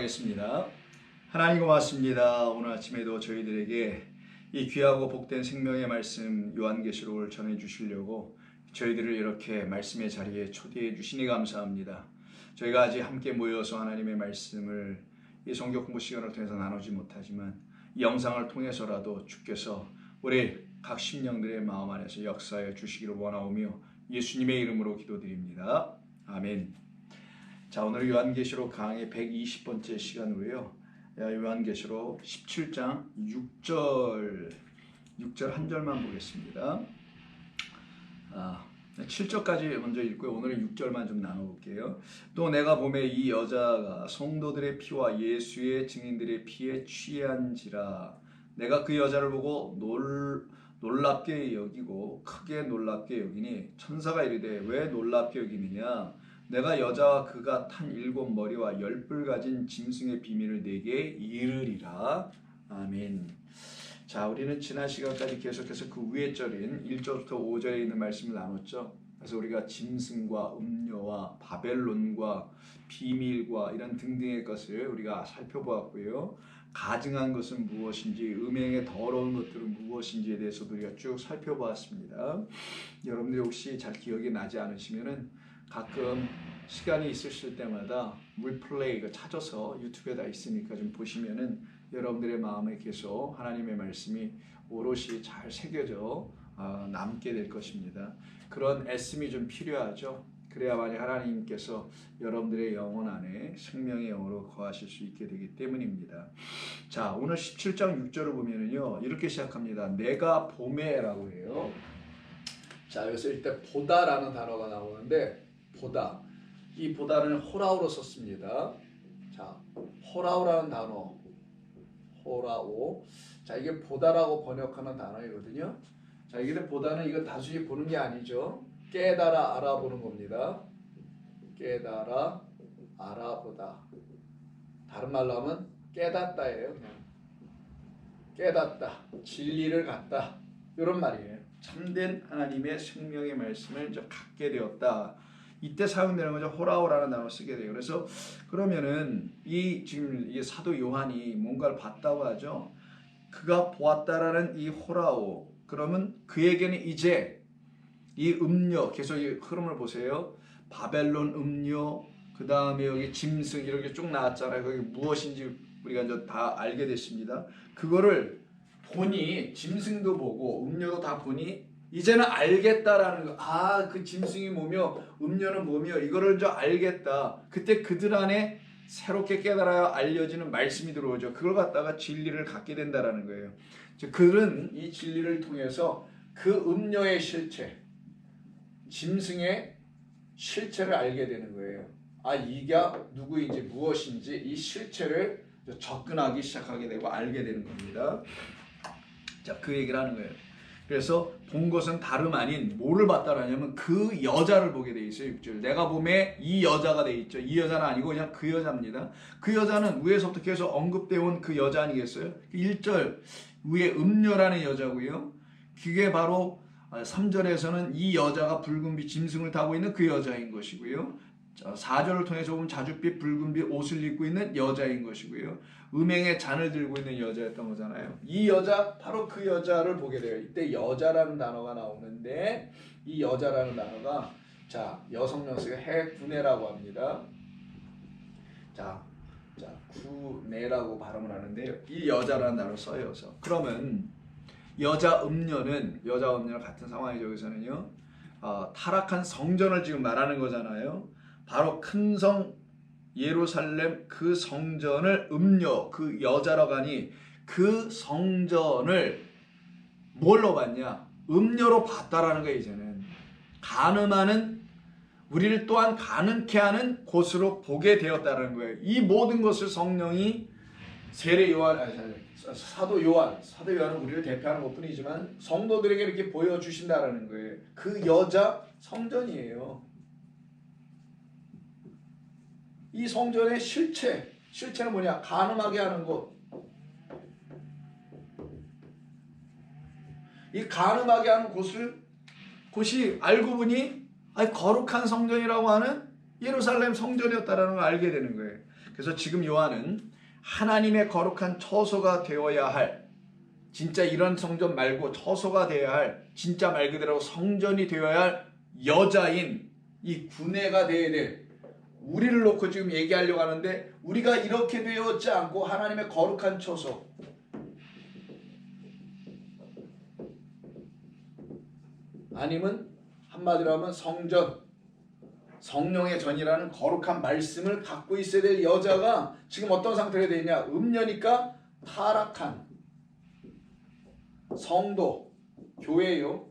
기도하겠습니다. 하나님 고맙습니다. 오늘 아침에도 저희들에게 이 귀하고 복된 생명의 말씀 요한계시록을 전해주시려고 저희들을 이렇게 말씀의 자리에 초대해 주시니 감사합니다. 저희가 아직 함께 모여서 하나님의 말씀을 이 성경 공부 시간을 통해서 나누지 못하지만 이 영상을 통해서라도 주께서 우리 각 심령들의 마음 안에서 역사해 주시기를 원하오며 예수님의 이름으로 기도드립니다. 아멘. 자, 오늘 요한계시록 강의 120번째 시간으로요. 요한계시록 17장 6절 한 절만 보겠습니다. 7절까지 먼저 읽고요. 오늘은 6절만 좀 나눠볼게요. 또 내가 보매 이 여자가 성도들의 피와 예수의 증인들의 피에 취한지라. 내가 그 여자를 보고 놀랍게 여기고 크게 놀랍게 여기니 천사가 이르되 왜 놀랍게 여기느냐. 내가 여자와 그가 탄 7머리와 10뿔 가진 짐승의 비밀을 내게 이르리라. 아멘. 자, 우리는 지난 시간까지 계속해서 그 위에 절인 1절부터 5절에 있는 말씀을 나눴죠. 그래서 우리가 짐승과 음료와 바벨론과 비밀과 이런 등등의 것을 우리가 살펴보았고요. 가증한 것은 무엇인지, 음행의 더러운 것들은 무엇인지에 대해서도 우리가 쭉 살펴보았습니다. 여러분들이 혹시 잘 기억이 나지 않으시면은 가끔 시간이 있으실 때마다 리플레이 찾아서 유튜브에 다 있으니까 좀 보시면은 여러분들의 마음에 계속 하나님의 말씀이 오롯이 잘 새겨져 남게 될 것입니다. 그런 애씀이 좀 필요하죠. 그래야만이 하나님께서 여러분들의 영혼 안에 생명의 영으로 거하실 수 있게 되기 때문입니다. 자, 오늘 17장 6절을 보면은요, 이렇게 시작합니다. 내가 보매라고 해요. 자, 여기서 일단 보다라는 단어가 나오는데, 보다. 이 보다는 호라오로 썼습니다. 자, 호라오라는 단어. 호라오. 자, 이게 보다라고 번역하는 단어이거든요. 자, 이게 보다는 이거 단순히 보는 게 아니죠. 깨달아 알아보는 겁니다. 깨달아 알아보다. 다른 말로 하면 깨닫다예요. 그냥. 깨닫다. 진리를 갖다. 이런 말이에요. 참된 하나님의 생명의 말씀을 갖게 되었다. 이때 사용되는 거죠. 호라오라는 단어를 쓰게 돼요. 그래서 그러면은 지금 이 사도 요한이 뭔가를 봤다고 하죠. 그가 보았다라는 이 호라오. 그러면 그에게는 이제 이 음료, 계속 이 흐름을 보세요. 바벨론 음료, 그 다음에 여기 짐승 이렇게 쭉 나왔잖아요. 거기 무엇인지 우리가 이제 다 알게 됐습니다. 그거를 보니, 짐승도 보고 음료도 다 보니 이제는 알겠다라는 거. 아, 그 짐승이 뭐며 음료는 뭐며 이거를 이제 알겠다. 그때 그들 안에 새롭게 깨달아야 알려지는 말씀이 들어오죠. 그걸 갖다가 진리를 갖게 된다라는 거예요. 그들은 이 진리를 통해서 그 음료의 실체, 짐승의 실체를 알게 되는 거예요. 아, 이게 누구인지 무엇인지 이 실체를 접근하기 시작하게 되고 알게 되는 겁니다. 자, 그 얘기를 하는 거예요. 그래서 본 것은 다름 아닌 뭐를 봤다라냐면 그 여자를 보게 돼 있어요. 6절. 내가 보매 이 여자가 돼 있죠. 이 여자는 아니고 그냥 그 여자입니다. 그 여자는 위에서부터 계속 언급되어 온 그 여자 아니겠어요? 1절 위에 음녀라는 여자고요. 그게 바로 3절에서는 이 여자가 붉은빛 짐승을 타고 있는 그 여자인 것이고요. 4절을 통해서 보면 자줏빛 붉은빛 옷을 입고 있는 여자인 것이고요. 음행의 잔을 들고 있는 여자였던 거잖아요. 이 여자, 바로 그 여자를 보게 돼요. 이때 여자라는 단어가 나오는데 이 여자라는 단어가 자, 여성 명사가 해구네라고 합니다. 자, 구네라고 발음을 하는데요. 이 여자라는 단어를 써요. 그러면 여자 음녀는 같은 상황이죠. 여기서는요. 타락한 성전을 지금 말하는 거잖아요. 바로 큰 성 예루살렘 그 성전을 음녀, 그 여자라고 하니 그 성전을 뭘로 봤냐? 음녀로 봤다라는 거예요. 이제는 간음하는, 우리를 또한 가능케 하는 곳으로 보게 되었다는 거예요. 이 모든 것을 성령이 사도 요한은 우리를 대표하는 것뿐이지만 성도들에게 이렇게 보여주신다라는 거예요. 그 여자 성전이에요. 이 성전의 실체는 뭐냐? 간음하게 하는 곳. 이 간음하게 하는 곳이 알고 보니 거룩한 성전이라고 하는 예루살렘 성전이었다라는 걸 알게 되는 거예요. 그래서 지금 요한은 하나님의 거룩한 처소가 되어야 할, 진짜 이런 성전 말고 처소가 되어야 할, 진짜 말 그대로 성전이 되어야 할 여자인 이 구내가 되어야 될 우리를 놓고 지금 얘기하려고 하는데, 우리가 이렇게 되었지 않고 하나님의 거룩한 처소, 아니면 한마디로 하면 성전, 성령의 전이라는 거룩한 말씀을 갖고 있어야 될 여자가 지금 어떤 상태가 되어 있냐? 음녀니까 타락한 성도, 교회요,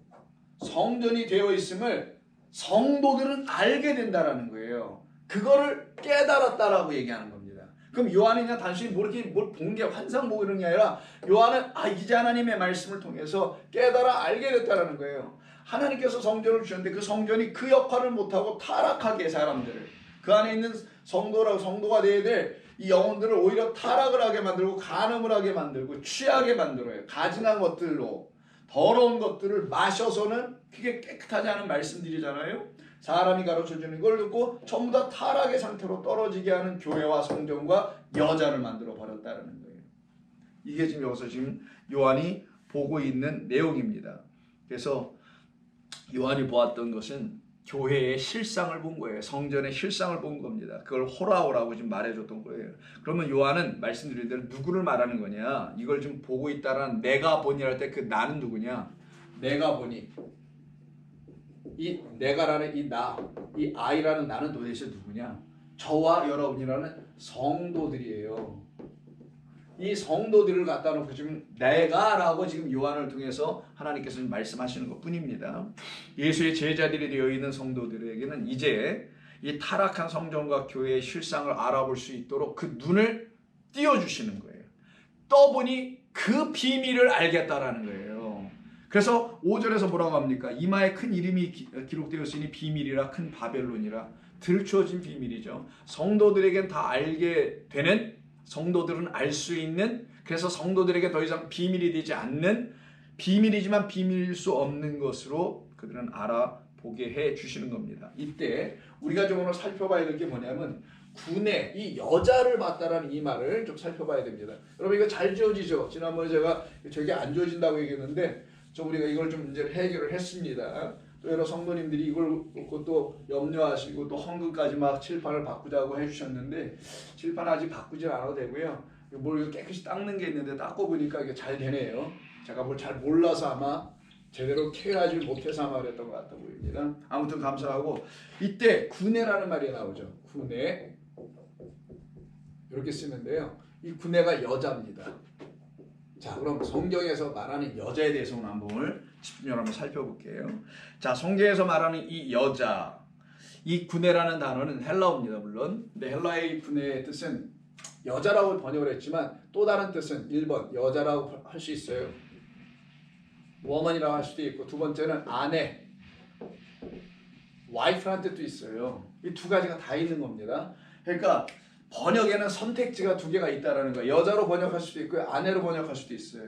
성전이 되어 있음을 성도들은 알게 된다라는 거예요. 그거를 깨달았다라고 얘기하는 겁니다. 그럼 요한이 그냥 단순히 뭘 본 게 환상 보고 이런 게 아니라, 요한은 이제 하나님의 말씀을 통해서 깨달아 알게 됐다라는 거예요. 하나님께서 성전을 주셨는데 그 성전이 그 역할을 못하고 타락하게, 사람들을, 그 안에 있는 성도가 되어야 될 이 영혼들을 오히려 타락을 하게 만들고 간음을 하게 만들고 취하게 만들어요. 가증한 것들로, 더러운 것들을 마셔서는, 그게 깨끗하지 않은 말씀들이잖아요. 사람이 가르쳐주는 걸 듣고 전부 다 타락의 상태로 떨어지게 하는 교회와 성전과 여자를 만들어 버렸다는 거예요. 이게 지금 여기서 지금 요한이 보고 있는 내용입니다. 그래서 요한이 보았던 것은 교회의 실상을 본 거예요. 성전의 실상을 본 겁니다. 그걸 호라오라고 지금 말해줬던 거예요. 그러면 요한은 말씀드린 대로 누구를 말하는 거냐? 이걸 지금 보고 있다라는, 내가 보니 할 때 그 나는 누구냐? 내가 보니, 이 내가라는 이 나, 이 아이라는 나는 도대체 누구냐? 저와 여러분이라는 성도들이에요. 이 성도들을 갖다 놓고 지금 내가라고 지금 요한을 통해서 하나님께서 말씀하시는 것 뿐입니다. 예수의 제자들이 되어 있는 성도들에게는 이제 이 타락한 성전과 교회의 실상을 알아볼 수 있도록 그 눈을 띄워주시는 거예요. 떠보니 그 비밀을 알겠다라는 거예요. 그래서 5절에서 뭐라고 합니까? 이마에 큰 이름이 기록되었으니 비밀이라, 큰 바벨론이라. 들추어진 비밀이죠. 성도들에겐 다 알게 되는, 성도들은 알 수 있는, 그래서 성도들에게 더 이상 비밀이 되지 않는, 비밀이지만 비밀일 수 없는 것으로 그들은 알아보게 해 주시는 겁니다. 이때 우리가 좀 오늘 살펴봐야 될 게 뭐냐면, 군에 이 여자를 봤다라는 이 말을 좀 살펴봐야 됩니다. 여러분 이거 잘 지어지죠? 지난번에 제가 저게 안 지어진다고 얘기했는데 좀 우리가 이걸 좀 문제를 해결을 했습니다. 또 여러 성도님들이 이걸 또 염려하시고 또 헌금까지 막 칠판을 바꾸자고 해주셨는데, 칠판 아직 바꾸지 않아도 되고요. 뭘 깨끗이 닦는 게 있는데 닦고 보니까 이게 잘 되네요. 제가 뭘 잘 몰라서 아마 제대로 케어하지 못해서 아마 그랬던 것 같아 보입니다. 아무튼 감사하고, 이때 구내라는 말이 나오죠. 구내, 이렇게 쓰는데요. 이 구내가 여자입니다. 자, 그럼 성경에서 말하는 여자에 대해서 오늘 한번 집중적으로 한번 살펴볼게요. 자, 성경에서 말하는 이 여자, 이 구내라는 단어는 헬라어입니다, 물론. 근데 헬라의 구내의 뜻은 여자라고 번역을 했지만 또 다른 뜻은 1번 여자라고 할 수 있어요. woman이라고 할 수도 있고, 두 번째는 아내, wife라는 뜻도 있어요. 이 두 가지가 다 있는 겁니다. 그러니까 번역에는 선택지가 두 개가 있다라는 거예요. 여자로 번역할 수도 있고요, 아내로 번역할 수도 있어요.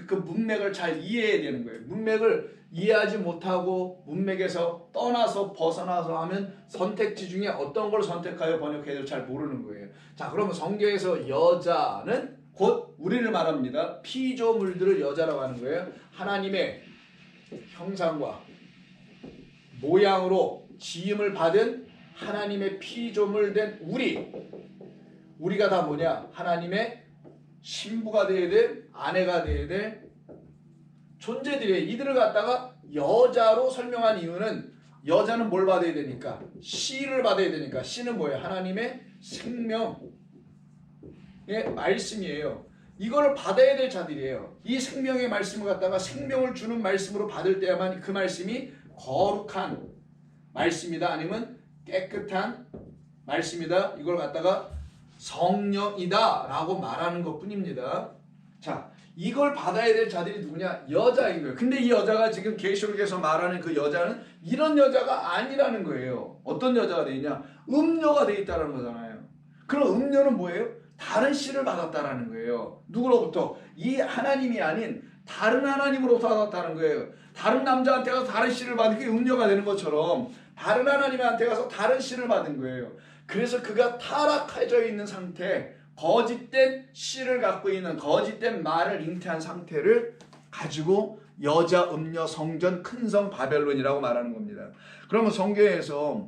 그 문맥을 잘 이해해야 되는 거예요. 문맥을 이해하지 못하고 문맥에서 떠나서 벗어나서 하면 선택지 중에 어떤 걸 선택하여 번역해야 될지 잘 모르는 거예요. 자, 그러면 성경에서 여자는 곧 우리를 말합니다. 피조물들을 여자라고 하는 거예요. 하나님의 형상과 모양으로 지음을 받은 하나님의 피조물 된 우리가 다 뭐냐? 하나님의 신부가 되어야 될, 아내가 되어야 될 존재들이에요. 이들을 갖다가 여자로 설명한 이유는, 여자는 뭘 받아야 되니까? 씨를 받아야 되니까. 씨는 뭐예요? 하나님의 생명의 말씀이에요. 이걸 받아야 될 자들이에요. 이 생명의 말씀을 갖다가 생명을 주는 말씀으로 받을 때야만 그 말씀이 거룩한 말씀이다, 아니면 깨끗한 말씀이다, 이걸 갖다가 성령이다 라고 말하는 것 뿐입니다. 자, 이걸 받아야 될 자들이 누구냐? 여자인 거예요. 근데 이 여자가 지금 계시록에서 말하는 그 여자는 이런 여자가 아니라는 거예요. 어떤 여자가 돼 있냐? 음녀가 돼 있다는 거잖아요. 그럼 음녀는 뭐예요? 다른 씨를 받았다라는 거예요. 누구로부터? 이 하나님이 아닌 다른 하나님으로부터 받았다는 거예요. 다른 남자한테 가서 다른 씨를 받은 게 음녀가 되는 것처럼 다른 하나님한테 가서 다른 씨를 받은 거예요. 그래서 그가 타락해져 있는 상태, 거짓된 씨를 갖고 있는 거짓된 말을 잉태한 상태를 가지고 여자, 음녀, 성전, 큰성 바벨론이라고 말하는 겁니다. 그러면 성경에서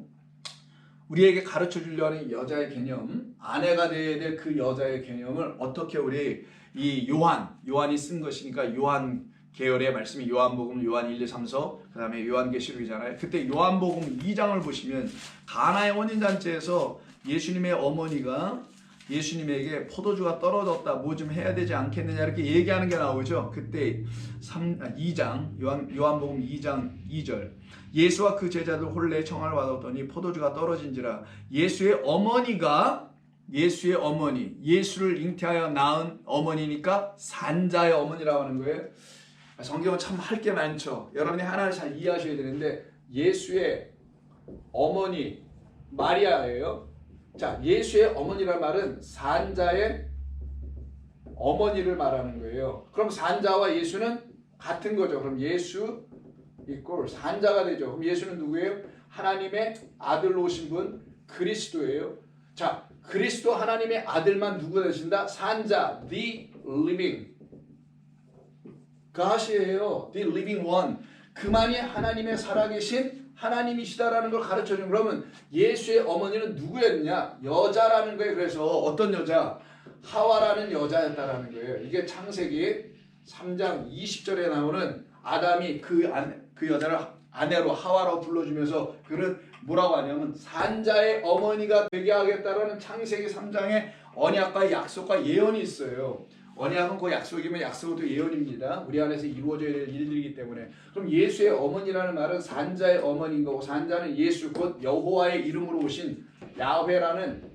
우리에게 가르쳐 주려 하는 여자의 개념, 아내가 되어야 될 그 여자의 개념을 어떻게 우리 이 요한이 쓴 것이니까 요한 계열의 말씀이 요한복음, 요한 1, 2, 3, 4, 그 다음에 요한계시록이잖아요. 그때 요한복음 2장을 보시면 가나의 혼인잔치에서 예수님의 어머니가 예수님에게 포도주가 떨어졌다, 뭐 좀 해야 되지 않겠느냐 이렇게 얘기하는 게 나오죠. 그때 2장 요한복음 2장 2절 예수와 그 제자들 혼례 청을 받았더니 포도주가 떨어진지라. 예수의 어머니가 예수를 잉태하여 낳은 어머니니까 산자의 어머니라고 하는 거예요. 성경은 참 할 게 많죠. 여러분이 하나를 잘 이해하셔야 되는데 예수의 어머니 마리아예요. 자, 예수의 어머니란 말은 산자의 어머니를 말하는 거예요. 그럼 산자와 예수는 같은 거죠. 그럼 예수 이꼴 산자가 되죠. 그럼 예수는 누구예요? 하나님의 아들로 오신 분 그리스도예요. 자, 그리스도 하나님의 아들만 누구 되신다? 산자, the living God이에요. The living one. 그만이 하나님의 살아계신 하나님이시다라는 걸 가르쳐주는. 그러면 예수의 어머니는 누구였냐? 여자라는 거예요. 그래서 어떤 여자? 하와라는 여자였다라는 거예요. 이게 창세기 3장 20절에 나오는 아담이 그 여자를 아내로 하와로 불러주면서 그는 뭐라고 하냐면 산자의 어머니가 되게 하겠다라는 창세기 3장의 언약과 약속과 예언이 있어요. 언약은 그 약속이면 약속도 예언입니다. 우리 안에서 이루어져야 될 일들이기 때문에. 그럼 예수의 어머니라는 말은 산자의 어머니인 거고, 산자는 예수 곧 여호와의 이름으로 오신 야훼라는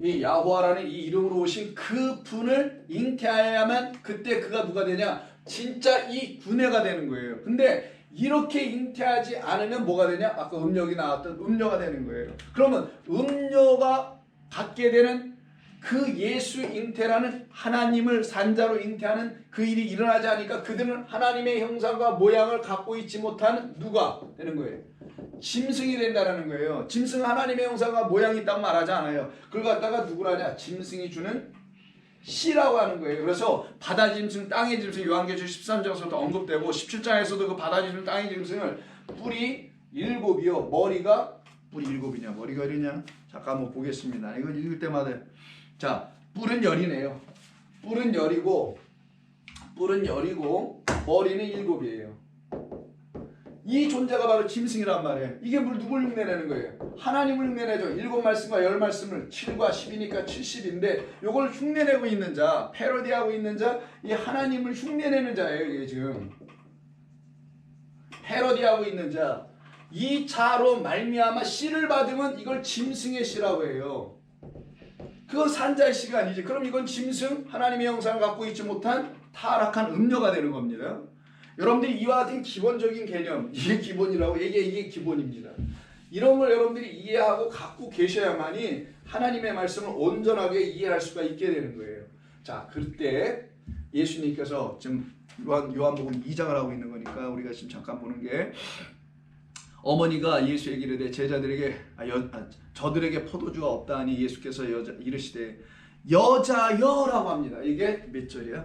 이 야호와라는 이 이름으로 오신 그 분을 잉태해야만 그때 그가 누가 되냐? 진짜 이 군애가 되는 거예요. 근데 이렇게 잉태하지 않으면 뭐가 되냐? 아까 음력이 나왔던 음녀가 되는 거예요. 그러면 음녀가 갖게 되는 그 예수 잉태라는 하나님을 산자로 잉태하는 그 일이 일어나지 않으니까 그들은 하나님의 형상과 모양을 갖고 있지 못한 누가 되는 거예요? 짐승이 된다는 거예요. 짐승은 하나님의 형상과 모양이 있다고 말하지 않아요. 그걸 갖다가 누구라냐? 짐승이 주는 씨라고 하는 거예요. 그래서 바다 짐승, 땅의 짐승 요한계시록 13장에서도 언급되고 17장에서도 그 바다 짐승, 땅의 짐승을 뿔이 7이요. 머리가 뿔이 7이냐 머리가 1이냐? 잠깐 한번 보겠습니다. 이거 읽을 때마다 자, 뿔은 열이네요. 뿔은 열이고 머리는 7이에요. 이 존재가 바로 짐승이란 말이에요. 이게 누굴 흉내내는 거예요? 하나님을 흉내내죠. 7말씀과 10말씀을 7과 10이니까 70인데 요걸 흉내내고 있는 자, 패러디하고 있는 자, 이 하나님을 흉내내는 자예요. 이게 지금 패러디하고 있는 자, 이 자로 말미암아 씨를 받으면 이걸 짐승의 씨라고 해요. 그건 산자의 씨가 아니지. 그럼 이건 짐승, 하나님의 형상을 갖고 있지 못한 타락한 음녀가 되는 겁니다. 여러분들이 이와 같은 기본적인 개념, 이게 기본이라고, 이게 기본입니다. 이런 걸 여러분들이 이해하고 갖고 계셔야만이 하나님의 말씀을 온전하게 이해할 수가 있게 되는 거예요. 자, 그때 예수님께서 지금 요한복음 2장을 하고 있는 거니까 우리가 지금 잠깐 보는 게 어머니가 예수에게 이르되 제자들에게 저들에게 포도주가 없다 하니 예수께서 이르시되 여자여라고 합니다. 이게 몇 절이야?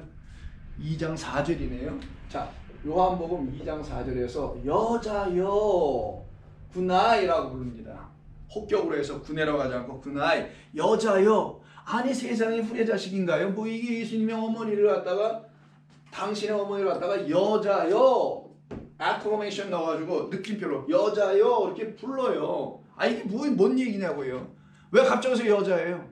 2장 4절이네요. 자, 요한복음 2장 4절에서 여자여 구나이라고 부릅니다. 혹격으로 해서 구내라고 하지 않고 구나이 여자여. 아니 세상의 후레자식인가요? 뭐 이게 예수님의 어머니를 갖다가 당신의 어머니를 갖다가 여자여 애크로메이션 넣어가지고 느낌표로 여자여 이렇게 불러요. 아 이게 뭔 얘기냐고요. 왜 갑자기 여자예요?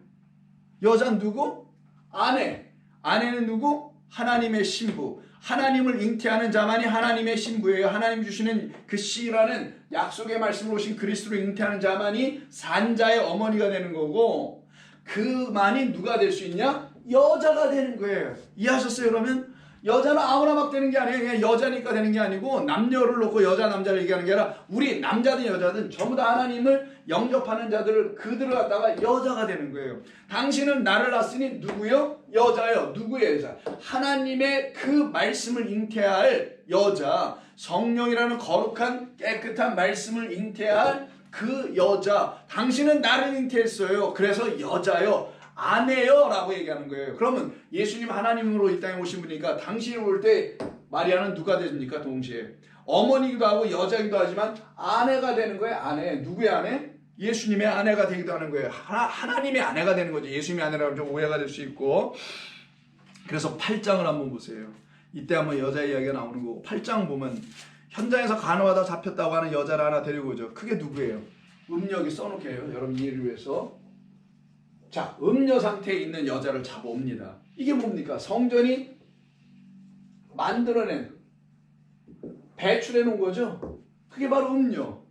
여자는 누구? 아내는 누구? 하나님의 신부. 하나님을 잉태하는 자만이 하나님의 신부예요. 하나님 주시는 그 씨라는 약속의 말씀으로 오신 그리스도를 잉태하는 자만이 산자의 어머니가 되는 거고, 그만이 누가 될 수 있냐? 여자가 되는 거예요. 이해하셨어요? 그러면 여자는 아무나 막 되는 게 아니에요. 그냥 여자니까 되는 게 아니고 남녀를 놓고 여자 남자를 얘기하는 게 아니라 우리 남자든 여자든 전부 다 하나님을 영접하는 자들을 그들을 갖다가 여자가 되는 거예요. 당신은 나를 낳았으니 누구요? 여자요. 누구의 여자? 하나님의 그 말씀을 잉태할 여자, 성령이라는 거룩한 깨끗한 말씀을 잉태할 그 여자. 당신은 나를 잉태했어요. 그래서 여자요. 아내요 라고 얘기하는 거예요. 그러면 예수님 하나님으로 이 땅에 오신 분이니까 당신이 올 때 마리아는 누가 됩니까? 동시에 어머니기도 하고 여자이기도 하지만 아내가 되는 거예요. 아내. 누구의 아내? 예수님의 아내가 되기도 하는 거예요. 하나님의 아내가 되는 거죠. 예수님의 아내라고 좀 오해가 될 수 있고. 그래서 8장을 한번 보세요. 이때 한번 여자 이야기가 나오는 거고 8장 보면 현장에서 간호하다 잡혔다고 하는 여자를 하나 데리고 오죠. 그게 누구예요? 음력이 써놓게요. 여러분 이해를 위해서. 자, 음녀 상태에 있는 여자를 잡아옵니다. 이게 뭡니까? 성전이 만들어낸, 배출해 놓은 거죠. 그게 바로 음녀.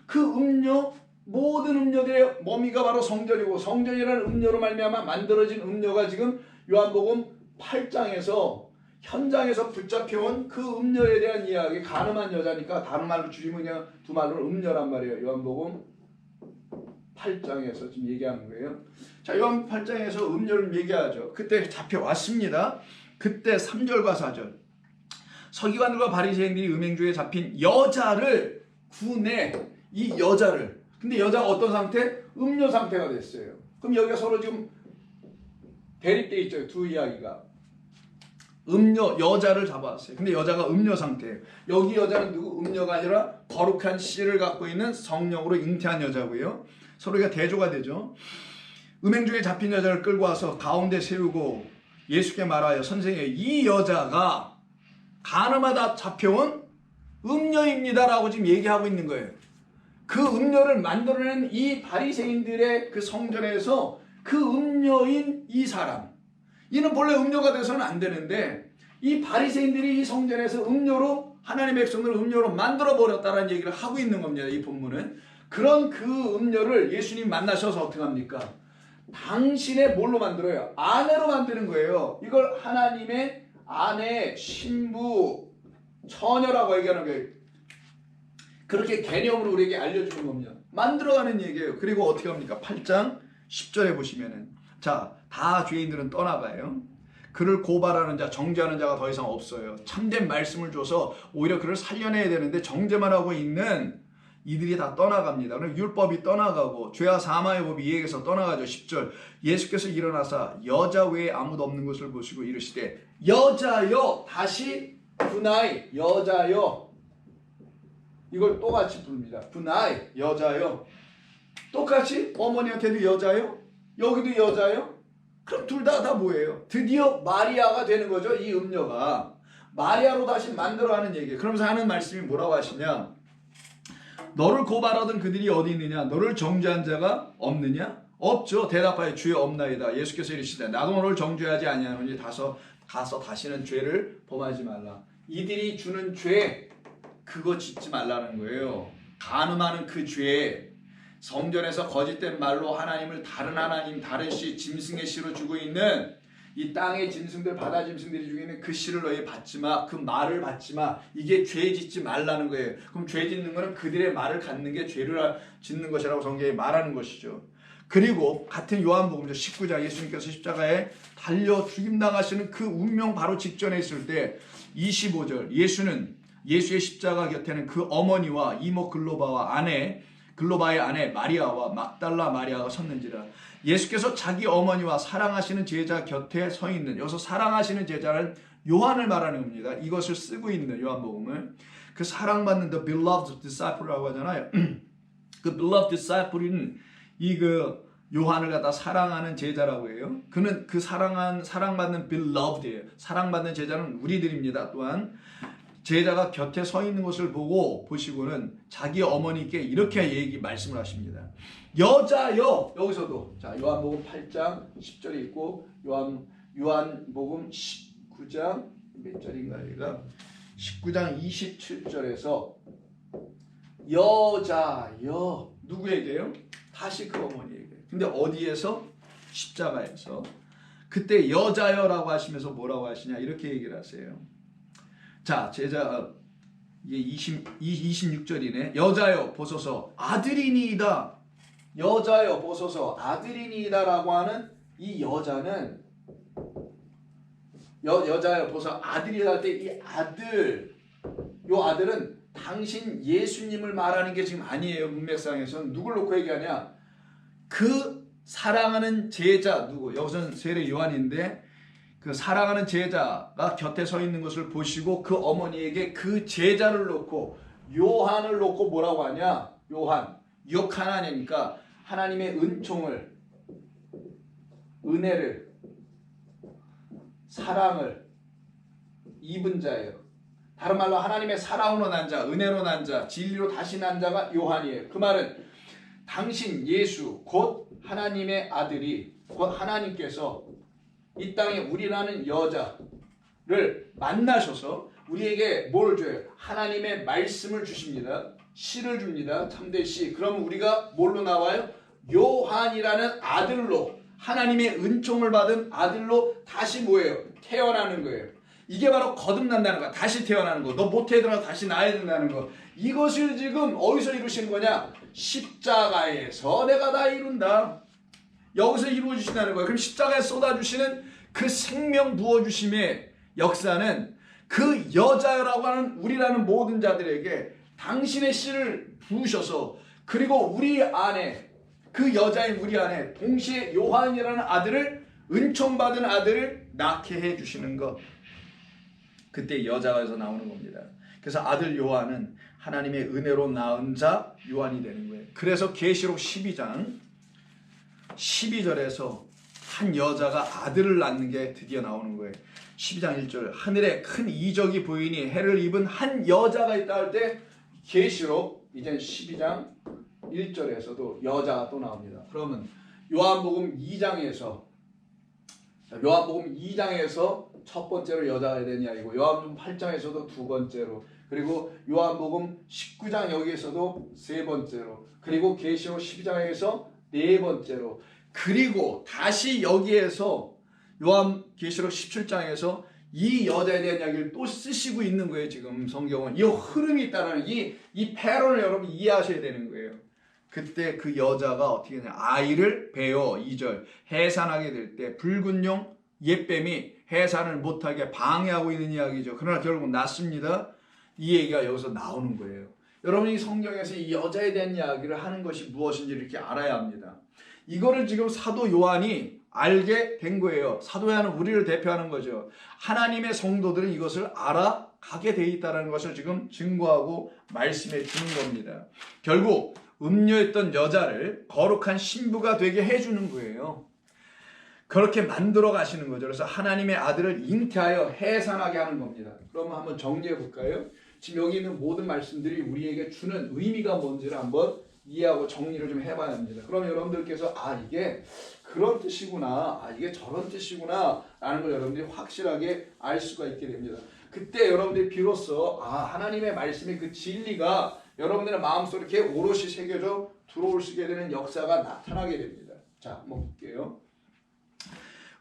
그 음녀, 모든 음녀들의 머미가 바로 성전이고 성전이라는 음녀로 말미암아 만들어진 음녀가 지금 요한복음 8장에서 현장에서 붙잡혀온 그 음녀에 대한 이야기, 가늠한 여자니까 다른 말로 줄이면 그냥 두 말로 음녀란 말이에요. 요한복음 8장에서 지금 얘기하는 거예요. 자, 요한 8장에서 음녀를 얘기하죠. 그때 잡혀왔습니다. 그때 3절과 4절. 서기관들과 바리새인들이 음행주에 잡힌 여자를 구내. 이 여자를. 근데 여자가 어떤 상태? 음녀 상태가 됐어요. 그럼 여기가 서로 지금 대립돼 있죠. 두 이야기가. 음녀, 여자를 잡아왔어요. 근데 여자가 음녀 상태예요. 여기 여자는 누구? 음녀가 아니라 거룩한 씨를 갖고 있는 성령으로 잉태한 여자고요. 서로가 대조가 되죠. 음행 중에 잡힌 여자를 끌고 와서 가운데 세우고 예수께 말하여 선생님, 이 여자가 간음하다 잡혀온 음녀입니다라고 지금 얘기하고 있는 거예요. 그 음녀를 만들어낸 이 바리새인들의 그 성전에서 그 음녀인 이 사람, 이는 본래 음녀가 돼서는 안 되는데 이 바리새인들이 이 성전에서 음녀로 하나님의 백성들을 음녀로 만들어 버렸다는 얘기를 하고 있는 겁니다. 이 본문은. 그런 그 음녀를 예수님 만나셔서 어떻게 합니까? 당신의 뭘로 만들어요? 아내로 만드는 거예요. 이걸 하나님의 아내, 신부, 처녀라고 얘기하는 거예요. 그렇게 개념으로 우리에게 알려주는 겁니다. 만들어가는 얘기예요. 그리고 어떻게 합니까? 8장 10절에 보시면은, 자, 다 죄인들은 떠나가요. 그를 고발하는 자, 정죄하는 자가 더 이상 없어요. 참된 말씀을 줘서 오히려 그를 살려내야 되는데 정죄만 하고 있는 이들이 다 떠나갑니다. 그럼 율법이 떠나가고 죄와 사망의 법이 이에게서 떠나가죠. 10절, 예수께서 일어나사 여자 외에 아무도 없는 것을 보시고 이르시되 여자여, 다시 분하이, 여자여, 이걸 똑같이 부릅니다. 분하이, 여자여. 똑같이 어머니한테도 여자요, 여기도 여자요. 그럼 둘 다 뭐예요? 드디어 마리아가 되는 거죠. 이 음녀가 마리아로 다시 만들어가는 얘기예요. 그러면서 하는 말씀이 뭐라고 하시냐? 너를 고발하던 그들이 어디 있느냐? 너를 정죄한 자가 없느냐? 없죠. 대답하여 주여 없나이다. 예수께서 이르시되 나도 너를 정죄하지 아니하노니 가서 다시는 죄를 범하지 말라. 이들이 주는 죄, 그거 짓지 말라는 거예요. 간음하는 그 죄, 성전에서 거짓된 말로 하나님을 다른 하나님, 다른 씨, 짐승의 씨로 주고 있는 이 땅의 짐승들, 바다 짐승들이 주고 있는 그 씨를 너희 받지 마, 그 말을 받지 마. 이게 죄 짓지 말라는 거예요. 그럼 죄 짓는 거는 그들의 말을 갖는 게 죄를 짓는 것이라고 성경이 말하는 것이죠. 그리고 같은 요한복음 19장, 예수님께서 십자가에 달려 죽임당하시는 그 운명 바로 직전에 있을 때 25절, 예수의 십자가 곁에는 그 어머니와 이모 글로바의 아내 마리아와 막달라 마리아가 섰는지라. 예수께서 자기 어머니와 사랑하시는 제자 곁에 서 있는, 여기서 사랑하시는 제자는 요한을 말하는 겁니다. 이것을 쓰고 있는 요한복음을. 그 사랑받는 the beloved disciple라고 하잖아요. 그 beloved disciple은 그 요한을 갖다 사랑하는 제자라고 해요. 그는 그 사랑받는 beloved예요. 사랑받는 제자는 우리들입니다. 또한 제자가 곁에 서 있는 것을 보시고는 자기 어머니께 이렇게 말씀을 하십니다. 여자여, 여기서도 자, 요한복음 8장 10절에 있고 요한복음 19장 몇 절인가요? 19장 27절에서 여자여, 누구에게요? 다시 그 어머니에게. 근데 어디에서? 십자가에서. 그때 여자여라고 하시면서 뭐라고 하시냐 이렇게 얘기를 하세요. 자, 제자 이게 26절이네. 여자여 보소서 아들이니이다. 여자여 보소서 아들이니이다라고 하는 이 여자는 여자여 보소서 아들이다 할 때 이 아들, 요 아들은 당신 예수님을 말하는 게 지금 아니에요. 문맥상에서는 누굴 놓고 얘기하냐? 그 사랑하는 제자 누구? 여기서는 세례 요한인데 그 사랑하는 제자가 곁에 서 있는 것을 보시고 그 어머니에게 그 제자를 놓고 요한을 놓고 뭐라고 하냐? 요한, 요카나니까 하나님의 은총을, 은혜를, 사랑을 입은 자예요. 다른 말로 하나님의 사랑으로 난 자, 은혜로 난 자, 진리로 다시 난 자가 요한이에요. 그 말은 당신 예수 곧 하나님의 아들이 곧 하나님께서 이 땅에 우리라는 여자를 만나셔서 우리에게 뭘 줘요? 하나님의 말씀을 주십니다. 씨를 줍니다. 참된 씨. 그러면 우리가 뭘로 나와요? 요한이라는 아들로 하나님의 은총을 받은 아들로 다시 뭐예요? 태어나는 거예요. 이게 바로 거듭난다는 거야. 다시 태어나는 거. 너 모태에들어가 다시 나야 된다는 거. 이것을 지금 어디서 이루신 거냐? 십자가에서 내가 다 이룬다. 여기서 이루어주신다는 거예요. 그럼 십자가에 쏟아주시는 그 생명 부어주심의 역사는 그 여자라고 하는 우리라는 모든 자들에게 당신의 씨를 부으셔서 그리고 우리 안에 그 여자인 우리 안에 동시에 요한이라는 아들을 은총받은 아들을 낳게 해주시는 것. 그때 여자가에서 나오는 겁니다. 그래서 아들 요한은 하나님의 은혜로 낳은 자 요한이 되는 거예요. 그래서 계시록 12장 12절에서 한 여자가 아들을 낳는 게 드디어 나오는 거예요. 12장 1절 하늘에 큰 이적이 보이니 해를 입은 한 여자가 있다 할 때 계시록 이제 12장 1절에서도 여자가 또 나옵니다. 그러면 요한복음 2장에서 첫 번째로 여자가 된 이야기고 요한복음 8장에서도 두 번째로 그리고 요한복음 19장 여기에서도 세 번째로 그리고 계시록 12장에서 네 번째로 그리고 다시 여기에서 요한 계시록 17장에서 이 여자에 대한 이야기를 또 쓰시고 있는 거예요. 지금 성경은 이 흐름이 있다는 이 패런을 여러분 이해하셔야 되는 거예요. 그때 그 여자가 어떻게 되냐 아이를 베어 2절 해산하게 될 때 붉은 용 옛뱀이 해산을 못하게 방해하고 있는 이야기죠. 그러나 결국 낳습니다. 이 얘기가 여기서 나오는 거예요. 여러분이 성경에서 이 여자에 대한 이야기를 하는 것이 무엇인지 이렇게 알아야 합니다. 이거를 지금 사도 요한이 알게 된 거예요. 사도 요한은 우리를 대표하는 거죠. 하나님의 성도들은 이것을 알아가게 돼 있다는 것을 지금 증거하고 말씀해 주는 겁니다. 결국 음녀했던 여자를 거룩한 신부가 되게 해주는 거예요. 그렇게 만들어 가시는 거죠. 그래서 하나님의 아들을 잉태하여 해산하게 하는 겁니다. 그러면 한번 정리해 볼까요? 지금 여기 있는 모든 말씀들이 우리에게 주는 의미가 뭔지를 한번 이해하고 정리를 좀 해봐야 합니다. 그럼 여러분들께서 이게 그런 뜻이구나, 이게 저런 뜻이구나 라는 걸 여러분들이 확실하게 알 수가 있게 됩니다. 그때 여러분들이 비로소 하나님의 말씀의 그 진리가 여러분들의 마음속에 이렇게 오롯이 새겨져 들어올 수 있게 되는 역사가 나타나게 됩니다. 자, 한번 볼게요.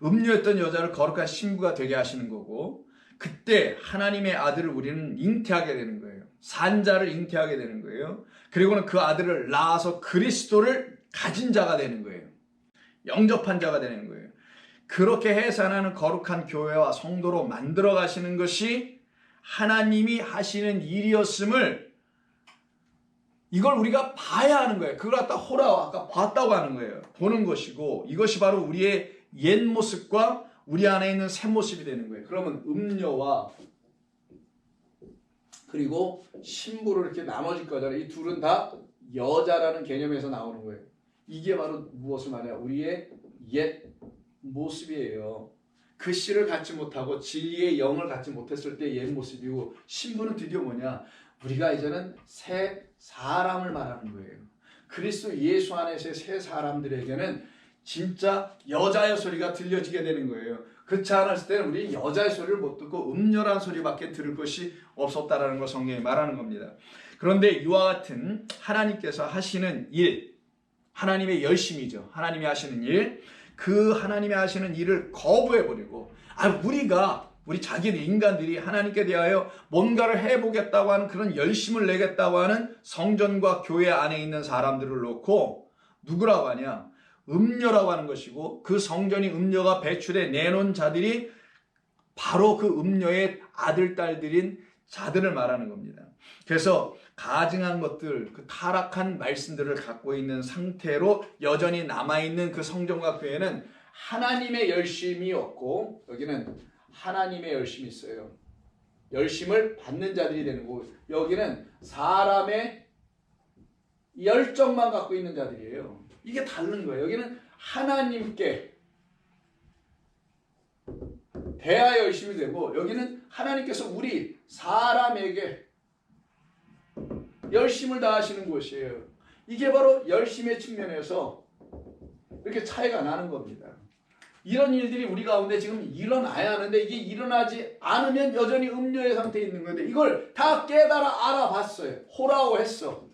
음녀였던 여자를 거룩한 신부가 되게 하시는 거고 그때 하나님의 아들을 우리는 잉태하게 되는 거예요. 산자를 잉태하게 되는 거예요. 그리고는 그 아들을 낳아서 그리스도를 가진 자가 되는 거예요. 영접한 자가 되는 거예요. 그렇게 해산하는 거룩한 교회와 성도로 만들어 가시는 것이 하나님이 하시는 일이었음을 이걸 우리가 봐야 하는 거예요. 그걸 갖다 호라와 아까 봤다고 하는 거예요. 보는 것이고 이것이 바로 우리의 옛 모습과 우리 안에 있는 새 모습이 되는 거예요. 그러면 음녀와 그리고 신부로 이렇게 나눠질 거잖아요. 이 둘은 다 여자라는 개념에서 나오는 거예요. 이게 바로 무엇을 말해요? 우리의 옛 모습이에요. 그 씨를 갖지 못하고 진리의 영을 갖지 못했을 때 옛 모습이고 신부는 드디어 뭐냐? 우리가 이제는 새 사람을 말하는 거예요. 그리스도 예수 안에서의 새 사람들에게는 진짜 여자의 소리가 들려지게 되는 거예요. 그렇지 않았을 때는 우리 여자의 소리를 못 듣고 음녀란 소리밖에 들을 것이 없었다라는 걸 성경이 말하는 겁니다. 그런데 이와 같은 하나님께서 하시는 일, 하나님의 열심이죠. 하나님이 하시는 일, 그 하나님이 하시는 일을 거부해버리고 우리 자기들 인간들이 하나님께 대하여 뭔가를 해보겠다고 하는 그런 열심을 내겠다고 하는 성전과 교회 안에 있는 사람들을 놓고 누구라고 하냐? 음녀라고 하는 것이고 그 성전이 음녀가 배출해 내놓은 자들이 바로 그 음녀의 아들, 딸들인 자들을 말하는 겁니다. 그래서 가증한 것들, 그 타락한 말씀들을 갖고 있는 상태로 여전히 남아있는 그 성전과 교회는 하나님의 열심이 없고 여기는 하나님의 열심이 있어요. 열심을 받는 자들이 되는 거고 여기는 사람의 열정만 갖고 있는 자들이에요. 이게 다른 거예요. 여기는 하나님께 대하여 열심이 되고 여기는 하나님께서 우리 사람에게 열심을 다하시는 곳이에요. 이게 바로 열심의 측면에서 이렇게 차이가 나는 겁니다. 이런 일들이 우리 가운데 지금 일어나야 하는데 이게 일어나지 않으면 여전히 음녀의 상태에 있는 건데 이걸 다 깨달아 알아봤어요. 호라고 했어.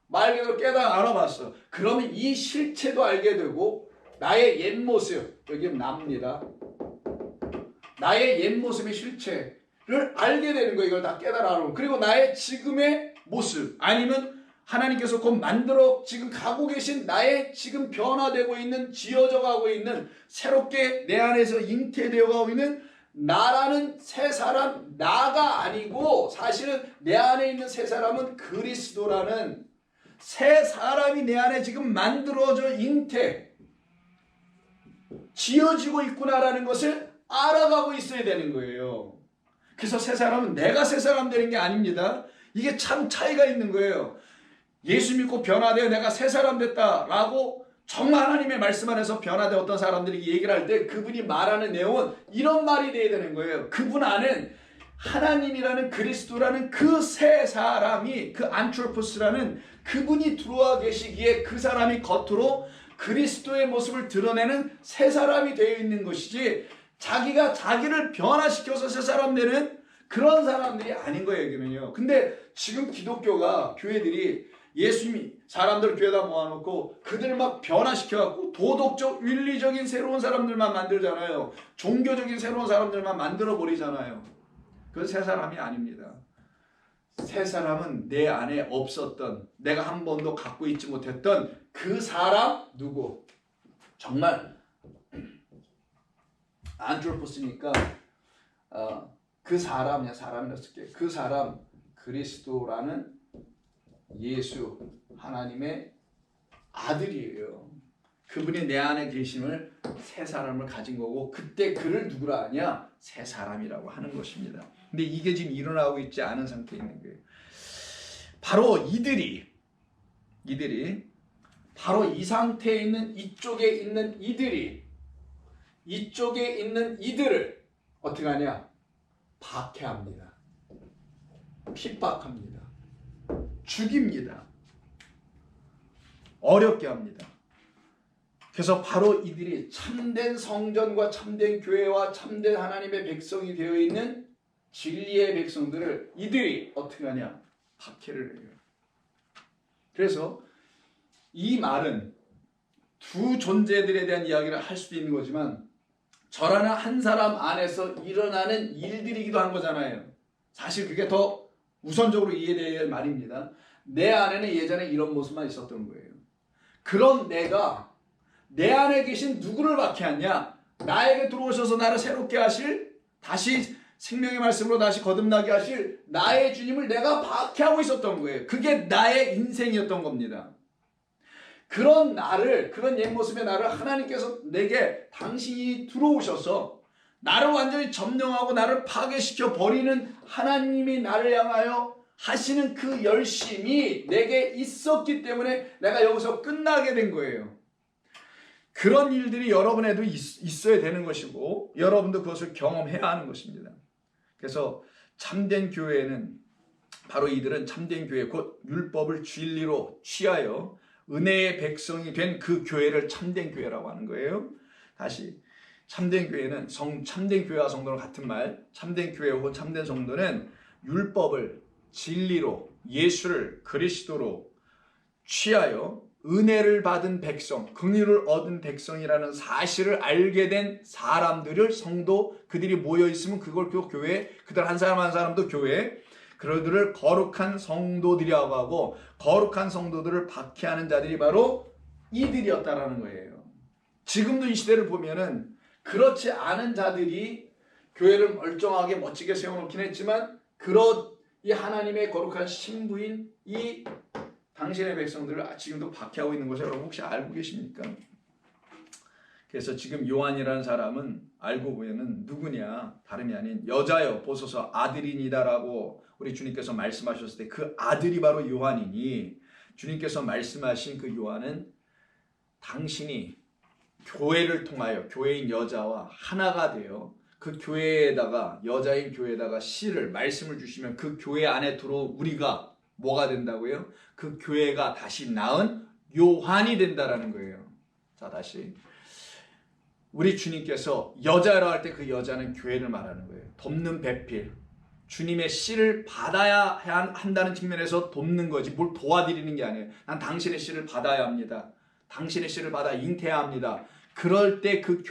말 그대로 깨달아 알아봤어. 그러면 이 실체도 알게 되고 나의 옛 모습, 여기 납니다. 나의 옛 모습의 실체를 알게 되는 거예요. 이걸 다 깨달아 알고. 그리고 나의 지금의 모습 아니면 하나님께서 곧 만들어 지금 가고 계신 나의 지금 변화되고 있는 지어져 가고 있는 새롭게 내 안에서 잉태되어 가고 있는 나라는 새 사람 나가 아니고 사실은 내 안에 있는 새 사람은 그리스도라는 새 사람이 내 안에 지금 만들어져 잉태 지어지고 있구나라는 것을 알아가고 있어야 되는 거예요. 그래서 새 사람은 내가 새 사람 되는 게 아닙니다. 이게 참 차이가 있는 거예요. 예수 믿고 변화되어 내가 새 사람 됐다라고 정말 하나님의 말씀 안에서 변화되었던 사람들이 얘기를 할 때 그분이 말하는 내용은 이런 말이 돼야 되는 거예요. 그분 안엔 하나님이라는 그리스도라는 그 새 사람이 그 안트로포스라는 그분이 들어와 계시기에 그 사람이 겉으로 그리스도의 모습을 드러내는 새 사람이 되어 있는 것이지 자기가 자기를 변화시켜서 새 사람 되는 그런 사람들이 아닌 거예요. 여기는요. 근데 지금 기독교가 교회들이 예수님이 사람들 교회다 모아놓고 그들 막 변화시켜갖고 도덕적 윤리적인 새로운 사람들만 만들잖아요. 종교적인 새로운 사람들만 만들어버리잖아요. 그건 새 사람이 아닙니다. 새 사람은 내 안에 없었던 내가 한 번도 갖고 있지 못했던 그 사람 누구? 정말 안트로포스니까 그 사람이야. 사람이라 쓸게. 그 사람 그리스도라는 예수 하나님의 아들이에요. 그분이 내 안에 계심을 새 사람을 가진 거고 그때 그를 누구라 하냐? 새 사람이라고 하는 것입니다. 근데 이게 지금 일어나고 있지 않은 상태에 있는 거예요. 바로 이들이 바로 이 상태에 있는 이쪽에 있는 이들이 이쪽에 있는 이들을 어떻게 하냐? 박해합니다. 핍박합니다. 죽입니다. 어렵게 합니다. 그래서 바로 이들이 참된 성전과 참된 교회와 참된 하나님의 백성이 되어 있는 진리의 백성들을 이들이 어떻게 하냐? 박해를 해요. 그래서 이 말은 두 존재들에 대한 이야기를 할 수도 있는 거지만 저라는 한 사람 안에서 일어나는 일들이기도 한 거잖아요. 사실 그게 더 우선적으로 이해될 말입니다. 내 안에는 예전에 이런 모습만 있었던 거예요. 그런 내가 내 안에 계신 누구를 박해하냐? 나에게 들어오셔서 나를 새롭게 하실 다시 생명의 말씀으로 다시 거듭나게 하실 나의 주님을 내가 박해하고 있었던 거예요. 그게 나의 인생이었던 겁니다. 그런 나를 그런 옛 모습의 나를 하나님께서 내게 당신이 들어오셔서 나를 완전히 점령하고 나를 파괴시켜 버리는 하나님이 나를 향하여 하시는 그 열심이 내게 있었기 때문에 내가 여기서 끝나게 된 거예요. 그런 일들이 여러분에도 있어야 되는 것이고 여러분도 그것을 경험해야 하는 것입니다. 그래서 참된 교회는 바로 이들은 참된 교회 곧 율법을 진리로 취하여 은혜의 백성이 된 그 교회를 참된 교회라고 하는 거예요. 다시 참된 교회는 참된 교회와 성도는 같은 말. 참된 교회 혹은 참된 성도는 율법을 진리로 예수를 그리스도로 취하여 은혜를 받은 백성, 긍휼을 얻은 백성이라는 사실을 알게 된 사람들을 성도 그들이 모여 있으면 그걸 또 교회, 그들 한 사람 한 사람도 교회, 그들을 거룩한 성도들이라고 하고 거룩한 성도들을 박해하는 자들이 바로 이들이었다라는 거예요. 지금도 이 시대를 보면은 그렇지 않은 자들이 교회를 멀쩡하게 멋지게 세워놓긴 했지만 이 하나님의 거룩한 신부인 이 당신의 백성들을 지금도 박해하고 있는 것을 여러분 혹시 알고 계십니까? 그래서 지금 요한이라는 사람은 알고 보면은 누구냐? 다름이 아닌 여자여 보소서 아들이니다라고 우리 주님께서 말씀하셨을 때 그 아들이 바로 요한이니 주님께서 말씀하신 그 요한은 당신이 교회를 통하여 교회인 여자와 하나가 되어 그 교회에다가 여자인 교회에다가 씨를 말씀을 주시면 그 교회 안에 들어온 우리가 뭐가 된다고요? 그 교회가 다시 낳은 요한이 된다라는 거예요. 자, 다시 우리 주님께서 여자라고 할 때 그 여자는 교회를 말하는 거예요. 돕는 배필, 주님의 씨를 받아야 한다는 측면에서 돕는 거지 뭘 도와드리는 게 아니에요. 난 당신의 씨를 받아야 합니다. 당신의 씨를 받아 잉태해야 합니다. 그럴 때 그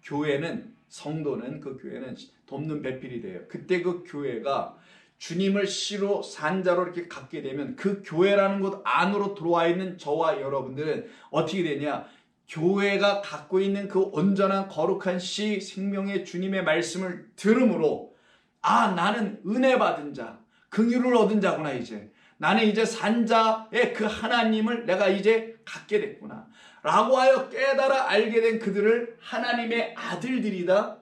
교회는 성도는 그 교회는 돕는 배필이 돼요. 그때 그 교회가 주님을 씨로 산자로 이렇게 갖게 되면 그 교회라는 곳 안으로 들어와 있는 저와 여러분들은 어떻게 되냐? 교회가 갖고 있는 그 온전한 거룩한 씨 생명의 주님의 말씀을 들음으로 아, 나는 은혜 받은 자, 긍휼을 얻은 자구나. 이제 나는 이제 산자의 그 하나님을 내가 이제 갖게 됐구나 라고 하여 깨달아 알게 된 그들을 하나님의 아들들이다,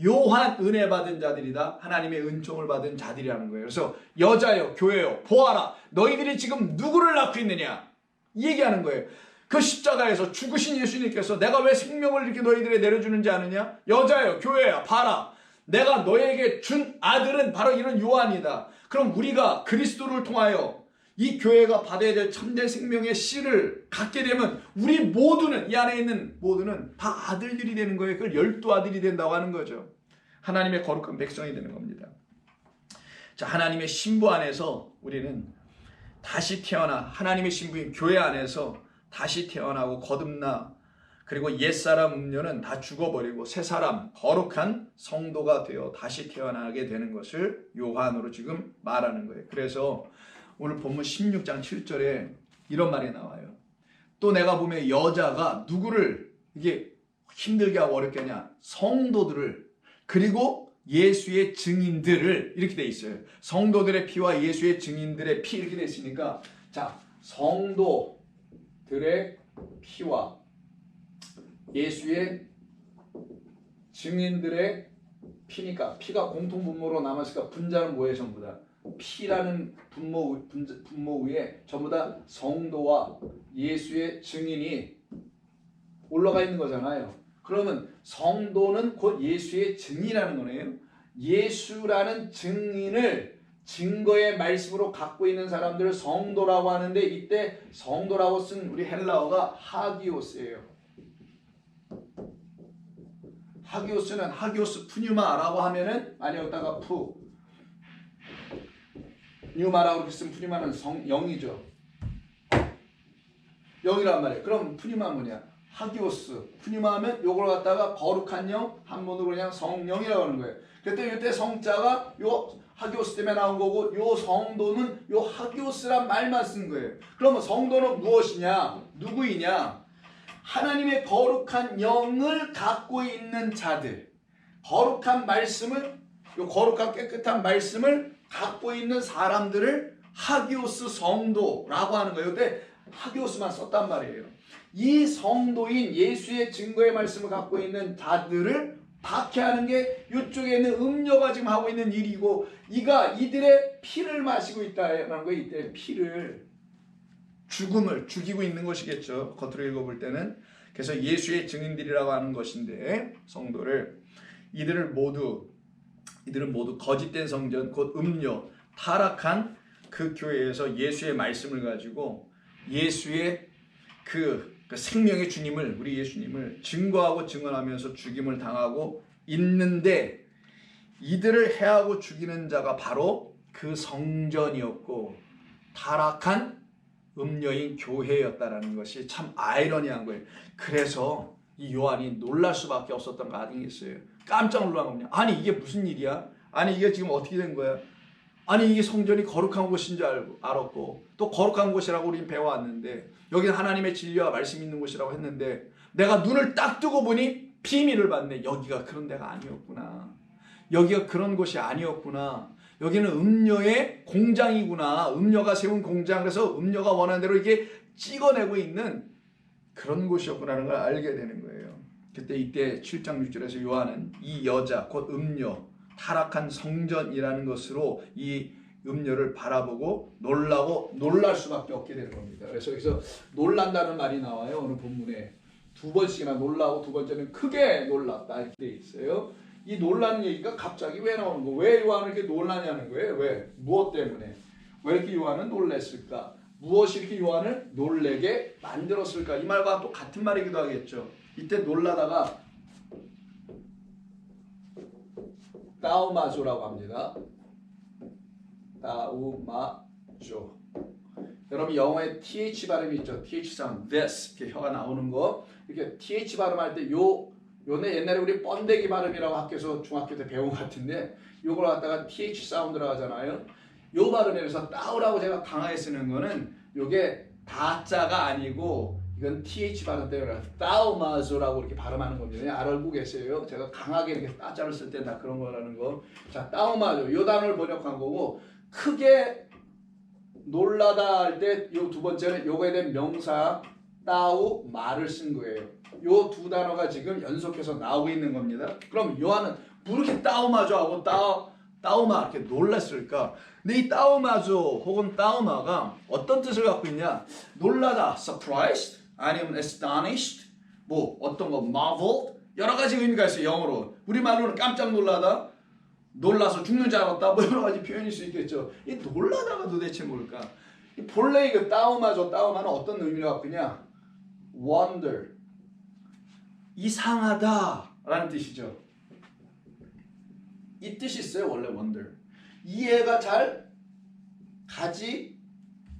요한 은혜 받은 자들이다, 하나님의 은총을 받은 자들이라는 거예요. 그래서 여자여 교회여 보아라, 너희들이 지금 누구를 낳고 있느냐 이 얘기하는 거예요. 그 십자가에서 죽으신 예수님께서 내가 왜 생명을 이렇게 너희들에 내려주는지 아느냐? 여자여 교회여 봐라, 내가 너에게 준 아들은 바로 이런 요한이다. 그럼 우리가 그리스도를 통하여 이 교회가 받아야 될 참된 생명의 씨를 갖게 되면 우리 모두는, 이 안에 있는 모두는 다 아들들이 되는 거예요. 그걸 12아들이 된다고 하는 거죠. 하나님의 거룩한 백성이 되는 겁니다. 자, 하나님의 신부 안에서 우리는 다시 태어나 하나님의 신부인 교회 안에서 다시 태어나고 거듭나, 그리고 옛사람 음료는 다 죽어버리고 새 사람 거룩한 성도가 되어 다시 태어나게 되는 것을 요한으로 지금 말하는 거예요. 그래서 오늘 본문 16장 7절에 이런 말이 나와요. 또 내가 보면 여자가 누구를 이게 힘들게 하고 어렵게 하냐? 성도들을, 그리고 예수의 증인들을, 이렇게 돼 있어요. 성도들의 피와 예수의 증인들의 피, 이렇게 돼 있으니까 자, 성도들의 피와 예수의 증인들의 피니까 피가 공통분모로 남았으니까 분자는 뭐예요? 전부 다 피라는 분모 위에 전부 다 성도와 예수의 증인이 올라가 있는 거잖아요. 그러면 성도는 곧 예수의 증인이라는 거네요. 예수라는 증인을 증거의 말씀으로 갖고 있는 사람들을 성도라고 하는데, 이때 성도라고 쓴 우리 헬라어가 하기오스예요. 하기오스는 하기오스 푸뉴마라고 하면은, 아니 여기다가 푸 뉴마라고 이렇게 쓰면 푸뉴마는 영이죠. 영이란 말이에요. 그럼 푸뉴마는 뭐냐? 하기오스. 푸뉴마 하면 요걸 갖다가 거룩한 영, 한문으로 그냥 성령이라고 하는 거예요. 그때 성자가 요 하기오스 때문에 나온 거고, 요 성도는 요 하기오스란 말만 쓴 거예요. 그러면 성도는 무엇이냐? 누구이냐? 하나님의 거룩한 영을 갖고 있는 자들, 거룩한 말씀을, 요 거룩한 깨끗한 말씀을 갖고 있는 사람들을 하기오스 성도라고 하는 거예요. 근데 하기오스만 썼단 말이에요. 이 성도인 예수의 증거의 말씀을 갖고 있는 자들을 박해하는 게 이쪽에 있는 음녀가 지금 하고 있는 일이고, 이들의 피를 마시고 있다는 거예요. 이들의 피를, 죽음을 죽이고 있는 것이겠죠. 겉으로 읽어볼 때는. 그래서 예수의 증인들이라고 하는 것인데, 성도를, 이들은 모두 거짓된 성전, 곧 음녀, 타락한 그 교회에서 예수의 말씀을 가지고 예수의 그 생명의 주님을, 우리 예수님을 증거하고 증언하면서 죽임을 당하고 있는데, 이들을 해하고 죽이는 자가 바로 그 성전이었고 타락한 음녀인 교회였다라는 것이 참 아이러니한 거예요. 그래서 이 요한이 놀랄 수밖에 없었던 거 아니겠어요? 깜짝 놀란 겁니다. 아니 이게 무슨 일이야? 아니 이게 지금 어떻게 된 거야? 아니 이게 성전이 거룩한 곳인 줄 알았고 또 거룩한 곳이라고 우리는 배워왔는데 여기는 하나님의 진리와 말씀이 있는 곳이라고 했는데 내가 눈을 딱 뜨고 보니 비밀을 받네. 여기가 그런 데가 아니었구나. 여기가 그런 곳이 아니었구나. 여기는 음녀의 공장이구나. 음녀가 세운 공장. 그래서 음녀가 원하는 대로 이게 찍어내고 있는 그런 곳이었구나라는 걸 알게 되는 거예요. 그때 이때 7장 6절에서 요한은 이 여자 곧 음녀 타락한 성전이라는 것으로 이 음녀를 바라보고 놀랄 수밖에 없게 되는 겁니다. 그래서 여기서 놀란다는 말이 나와요. 오늘 본문에 두 번씩이나 놀라고 두 번째는 크게 놀랐다 이렇게 있어요. 이 놀라는 얘기가 갑자기 왜 나오는 거예요? 왜 요한은 이렇게 놀라냐는 거예요. 왜? 무엇 때문에? 왜 이렇게 요한은 놀랬을까? 무엇이 이렇게 요한을 놀래게 만들었을까? 이 말과 또 같은 말이기도 하겠죠. 이때 놀라다가 따우마조라고 합니다. 따우마조. 여러분 영어에 th 발음이 있죠. th 사운드, this 이렇게 혀가 나오는 거. 이렇게 th 발음할 때 요네 옛날에 우리 번데기 발음이라고 학교에서 중학교 때 배운 것 같은데 요걸 갖다가 th 사운드라고 하잖아요. 요 발음에서 따우라고 제가 강하게 쓰는 거는 요게 다자가 아니고 이건 th 발음 때문에 따우마조라고 이렇게 발음하는 겁니다. 알고 계세요? 제가 강하게 이렇게 따자를 쓸 때 다 그런 거라는 거. 자, 따우마조 요 단어를 번역한 거고 크게 놀라다 할 때 요 두 번째는 요거에 대한 명사 따우마를 쓴 거예요. 요 두 단어가 지금 연속해서 나오고 있는 겁니다. 그럼 요한은 뭐 이렇게 따우마조 하고 따우마 이렇게 놀랐을까? 근데 이 따우마조 혹은 따우마가 어떤 뜻을 갖고 있냐? 놀라다, surprised, 아니면 astonished, 뭐 어떤 거 marveled, 여러 가지 의미가 있어요. 영어로. 우리말로는 깜짝 놀라다, 놀라서 죽는 줄 알았다, 뭐 여러 가지 표현일 수 있겠죠. 이 놀라다가 도대체 뭘까? 이 본래 그 따우마조, 따우마는 어떤 의미를 갖고 있냐? wonder, 이상하다라는 뜻이죠. 이 뜻이 있어요. 원래 wonder. 이해가 잘 가지,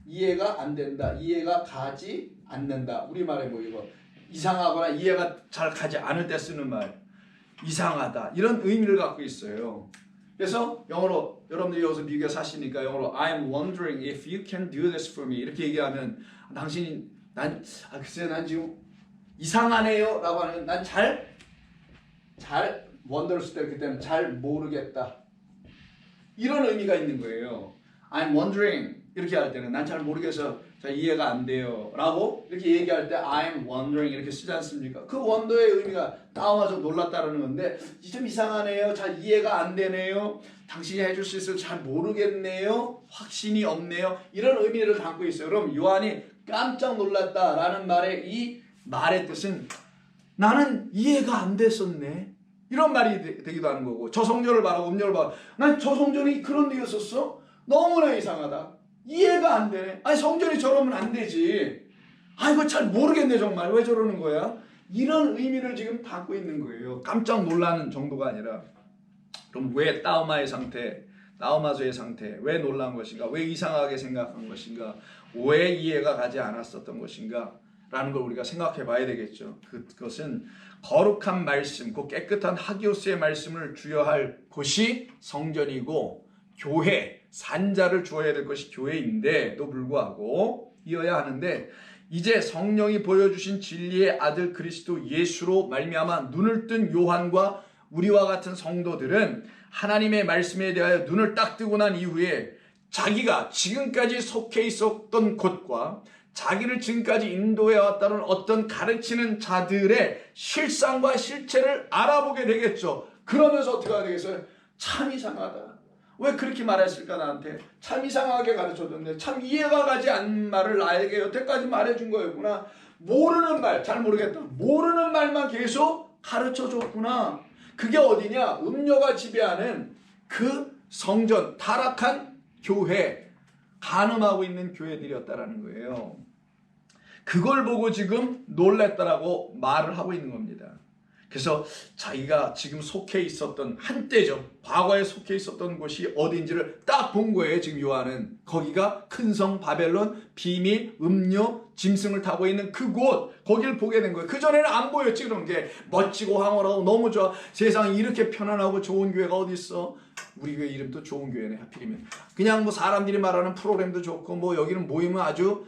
이해가 안 된다. 이해가 가지 않는다. 우리말에 뭐 이거 이상하거나 이해가 잘 가지 않을 때 쓰는 말. 이상하다. 이런 의미를 갖고 있어요. 그래서 영어로 여러분들이 여기서 미국에 사시니까 영어로 I'm wondering if you can do this for me 이렇게 얘기하면 당신이 글쎄 난 지금 이상하네요 라고 하는 난 잘 wonder 쓸 때 그때는 잘 모르겠다 이런 의미가 있는 거예요. I'm wondering 이렇게 할 때는 난 잘 모르겠어 잘 이해가 안 돼요 라고 이렇게 얘기할 때 I'm wondering 이렇게 쓰지 않습니까? 그 wonder의 의미가 따와서 놀랐다는 건데 좀 이상하네요 잘 이해가 안 되네요 당신이 해줄 수 있을 잘 모르겠네요 확신이 없네요 이런 의미를 담고 있어요. 그럼 요한이 깜짝 놀랐다라는 말의 이 말의 뜻은 나는 이해가 안 됐었네 이런 말이 되기도 하는 거고 저 성전을 봐라 음료를 봐라 난 저 성전이 그런 데였었어? 너무나 이상하다 이해가 안 되네 아니 성전이 저러면 안 되지 이거 잘 모르겠네 정말 왜 저러는 거야 이런 의미를 지금 담고 있는 거예요. 깜짝 놀라는 정도가 아니라 그럼 왜 따우마의 상태 따우마조의 상태 왜 놀란 것인가 왜 이상하게 생각한 것인가 왜 이해가 가지 않았었던 것인가 라는 걸 우리가 생각해 봐야 되겠죠. 그것은 거룩한 말씀, 그 깨끗한 하기오스의 말씀을 주여할 곳이 성전이고 교회, 산자를 주어야 될 것이 교회인데도 불구하고 이어야 하는데 이제 성령이 보여주신 진리의 아들 그리스도 예수로 말미암아 눈을 뜬 요한과 우리와 같은 성도들은 하나님의 말씀에 대하여 눈을 딱 뜨고 난 이후에 자기가 지금까지 속해 있었던 곳과 자기를 지금까지 인도해왔다는 어떤 가르치는 자들의 실상과 실체를 알아보게 되겠죠. 그러면서 어떻게 하게 되겠어요? 참 이상하다. 왜 그렇게 말했을까 나한테? 참 이상하게 가르쳐줬는데 참 이해가 가지 않는 말을 나에게 여태까지 말해준 거였구나. 모르는 말, 잘 모르겠다. 모르는 말만 계속 가르쳐줬구나. 그게 어디냐? 음료가 지배하는 그 성전, 타락한 교회, 간음하고 있는 교회들이었다라는 거예요. 그걸 보고 지금 놀랬다라고 말을 하고 있는 겁니다. 그래서 자기가 지금 속해 있었던 한때죠. 과거에 속해 있었던 곳이 어딘지를 딱 본 거예요. 지금 요한은. 거기가 큰 성 바벨론, 비밀, 음료, 짐승을 타고 있는 그곳, 거기를 보게 된 거예요. 그전에는 안 보였지. 그런 게 멋지고 황홀하고 너무 좋아. 세상에 이렇게 편안하고 좋은 교회가 어디 있어. 우리 교회 이름도 좋은 교회네. 하필이면 그냥 뭐 사람들이 말하는 프로그램도 좋고 뭐 여기는 모이면 아주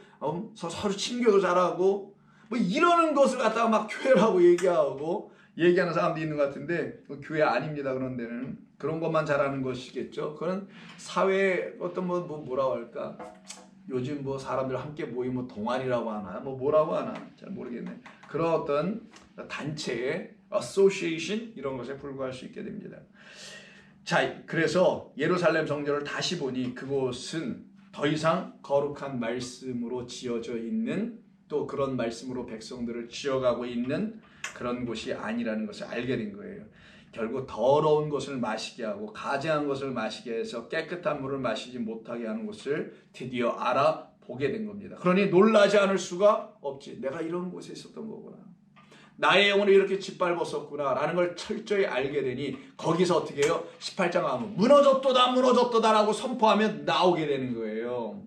서로 친교도 잘하고 뭐 이러는 것을 갖다가 막 교회라고 얘기하는 사람도 있는 것 같은데 교회 아닙니다. 그런 데는 그런 것만 잘하는 것이겠죠. 그건 사회의 어떤 뭐라고 할까, 요즘 뭐 사람들 함께 모이면 동아리라고 하나 뭐 뭐라고 하나 잘 모르겠네. 그런 어떤 단체의 association 이런 것에 불과할 수 있게 됩니다. 자, 그래서 예루살렘 성전을 다시 보니 그곳은 더 이상 거룩한 말씀으로 지어져 있는, 또 그런 말씀으로 백성들을 지어가고 있는 그런 곳이 아니라는 것을 알게 된 거예요. 결국 더러운 것을 마시게 하고 가증한 것을 마시게 해서 깨끗한 물을 마시지 못하게 하는 것을 드디어 알아보게 된 겁니다. 그러니 놀라지 않을 수가 없지. 내가 이런 곳에 있었던 거구나. 나의 영혼을 이렇게 짓밟았었구나 라는 걸 철저히 알게 되니 거기서 어떻게 해요? 18장 하면 무너졌도다 라고 선포하면 나오게 되는 거예요.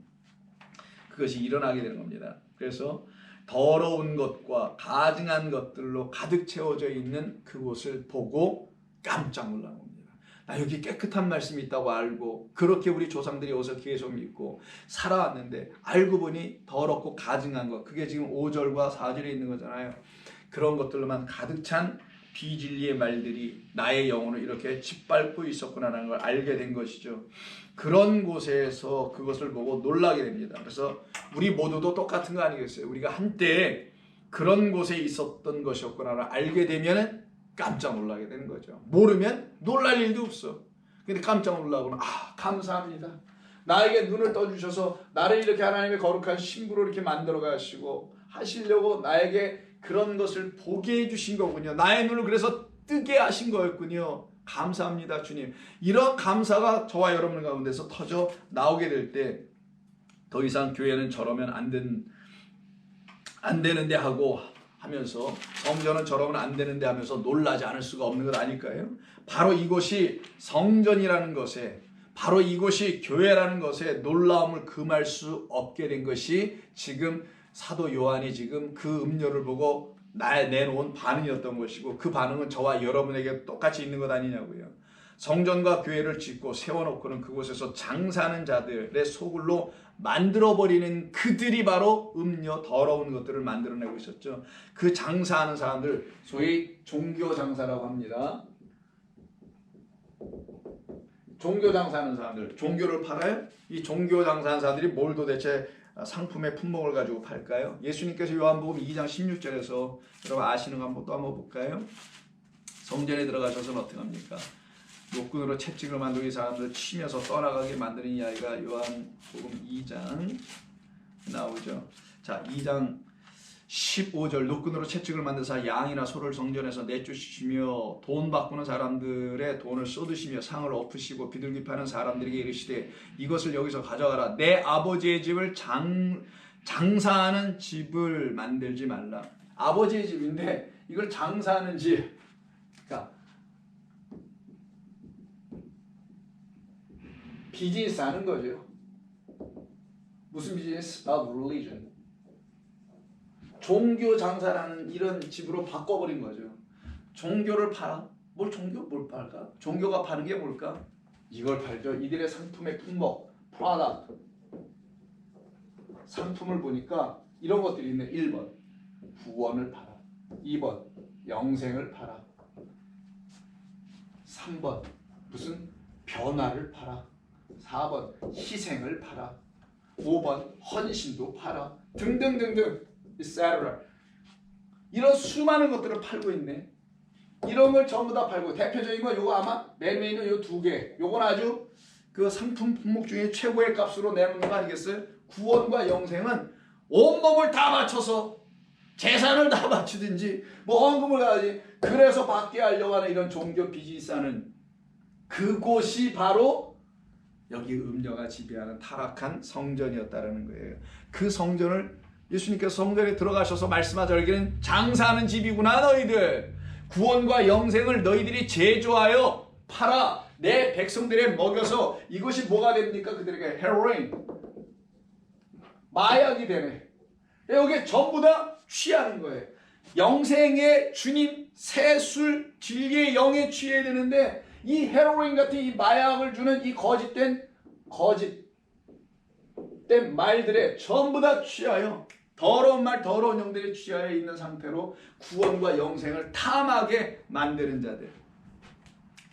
그것이 일어나게 되는 겁니다. 그래서 더러운 것과 가증한 것들로 가득 채워져 있는 그곳을 보고 깜짝 놀란 겁니다. 나 여기 깨끗한 말씀이 있다고 알고 그렇게 우리 조상들이 여기서 계속 믿고 살아왔는데 알고 보니 더럽고 가증한 것, 그게 지금 5절과 4절에 있는 거잖아요. 그런 것들로만 가득 찬 비진리의 말들이 나의 영혼을 이렇게 짓밟고 있었구나라는 걸 알게 된 것이죠. 그런 곳에서 그것을 보고 놀라게 됩니다. 그래서 우리 모두도 똑같은 거 아니겠어요? 우리가 한때 그런 곳에 있었던 것이었구나를 알게 되면 깜짝 놀라게 되는 거죠. 모르면 놀랄 일도 없어. 근데 깜짝 놀라고는 감사합니다. 나에게 눈을 떠주셔서 나를 이렇게 하나님의 거룩한 신부로 이렇게 만들어 가시고 하시려고 나에게 그런 것을 보게 해주신 거군요. 나의 눈을 그래서 뜨게 하신 거였군요. 감사합니다, 주님. 이런 감사가 저와 여러분 가운데서 터져 나오게 될 때 더 이상 교회는 저러면 안 되는데 하면서 성전은 저러면 안 되는데 하면서 놀라지 않을 수가 없는 것 아닐까요? 바로 이곳이 성전이라는 것에, 바로 이곳이 교회라는 것에 놀라움을 금할 수 없게 된 것이 지금 사도 요한이 지금 그 음료를 보고 내놓은 반응이었던 것이고, 그 반응은 저와 여러분에게 똑같이 있는 것 아니냐고요. 성전과 교회를 짓고 세워놓고는 그곳에서 장사하는 자들의 소굴로 만들어버리는 그들이 바로 더러운 것들을 만들어내고 있었죠. 그 장사하는 사람들, 소위 종교 장사라고 합니다. 종교 장사하는 사람들, 종교를 팔아요? 이 종교 장사하는 사람들이 뭘 도대체 상품의 품목을 가지고 팔까요? 예수님께서 요한복음 2장 16절에서 여러분 아시는 거 한번 볼까요? 성전에 들어가셔서는 어떻게 합니까? 노끈으로 채찍을 만들고 이 사람들 치면서 떠나가게 만드는 이야기가 요한복음 2장 나오죠. 자, 2장 15절 노끈으로 채찍을 만드사 양이나 소를 성전에서 내쫓으시며 돈 바꾸는 사람들의 돈을 쏟으시며 상을 엎으시고 비둘기 파는 사람들에게 이르시되 이것을 여기서 가져가라. 내 아버지의 집을 장사하는 집을 만들지 말라. 아버지의 집인데 이걸 장사하는 집. 그러니까 비즈니스 하는 거죠. 무슨 비즈니스? Of religion. 종교 장사라는 이런 집으로 바꿔버린 거죠. 종교를 팔아? 뭘 팔까? 종교가 파는 게 뭘까? 이걸 팔죠. 이들의 상품의 품목, product. 상품을 보니까 이런 것들이 있네. 1번, 구원을 팔아. 2번, 영생을 팔아. 3번, 무슨 변화를 팔아. 4번, 희생을 팔아. 5번, 헌신도 팔아. 등등등등. etc. 이런 수많은 것들을 팔고 있네. 이런 걸 전부 다 팔고, 대표적인 건 요거 아마 맨 메인은 요 두 개. 요건 아주 그 상품 품목 중에 최고의 값으로 내놓는 거 아니겠어요? 구원과 영생은 온몸을 다 바쳐서 재산을 다 바치든지 뭐 헌금을 가야지. 그래서 받게 하려고 하는 이런 종교 비즈니스 하는 그곳이 바로 여기 음녀가 지배하는 타락한 성전이었다라는 거예요. 그 성전을 예수님께서 성전에 들어가셔서 말씀하자. 여기는 장사하는 집이구나 너희들. 구원과 영생을 너희들이 제조하여 팔아 내 백성들에 먹여서 이것이 뭐가 됩니까? 그들에게 헤로인, 마약이 되네. 여기 전부 다 취하는 거예요. 영생의 주님 새술 진리의 영에 취해야 되는데 이 헤로인 같은 이 마약을 주는 이 거짓된 말들에 전부 다 취하여 더러운 말 더러운 영들에 취하여 있는 상태로 구원과 영생을 탐하게 만드는 자들.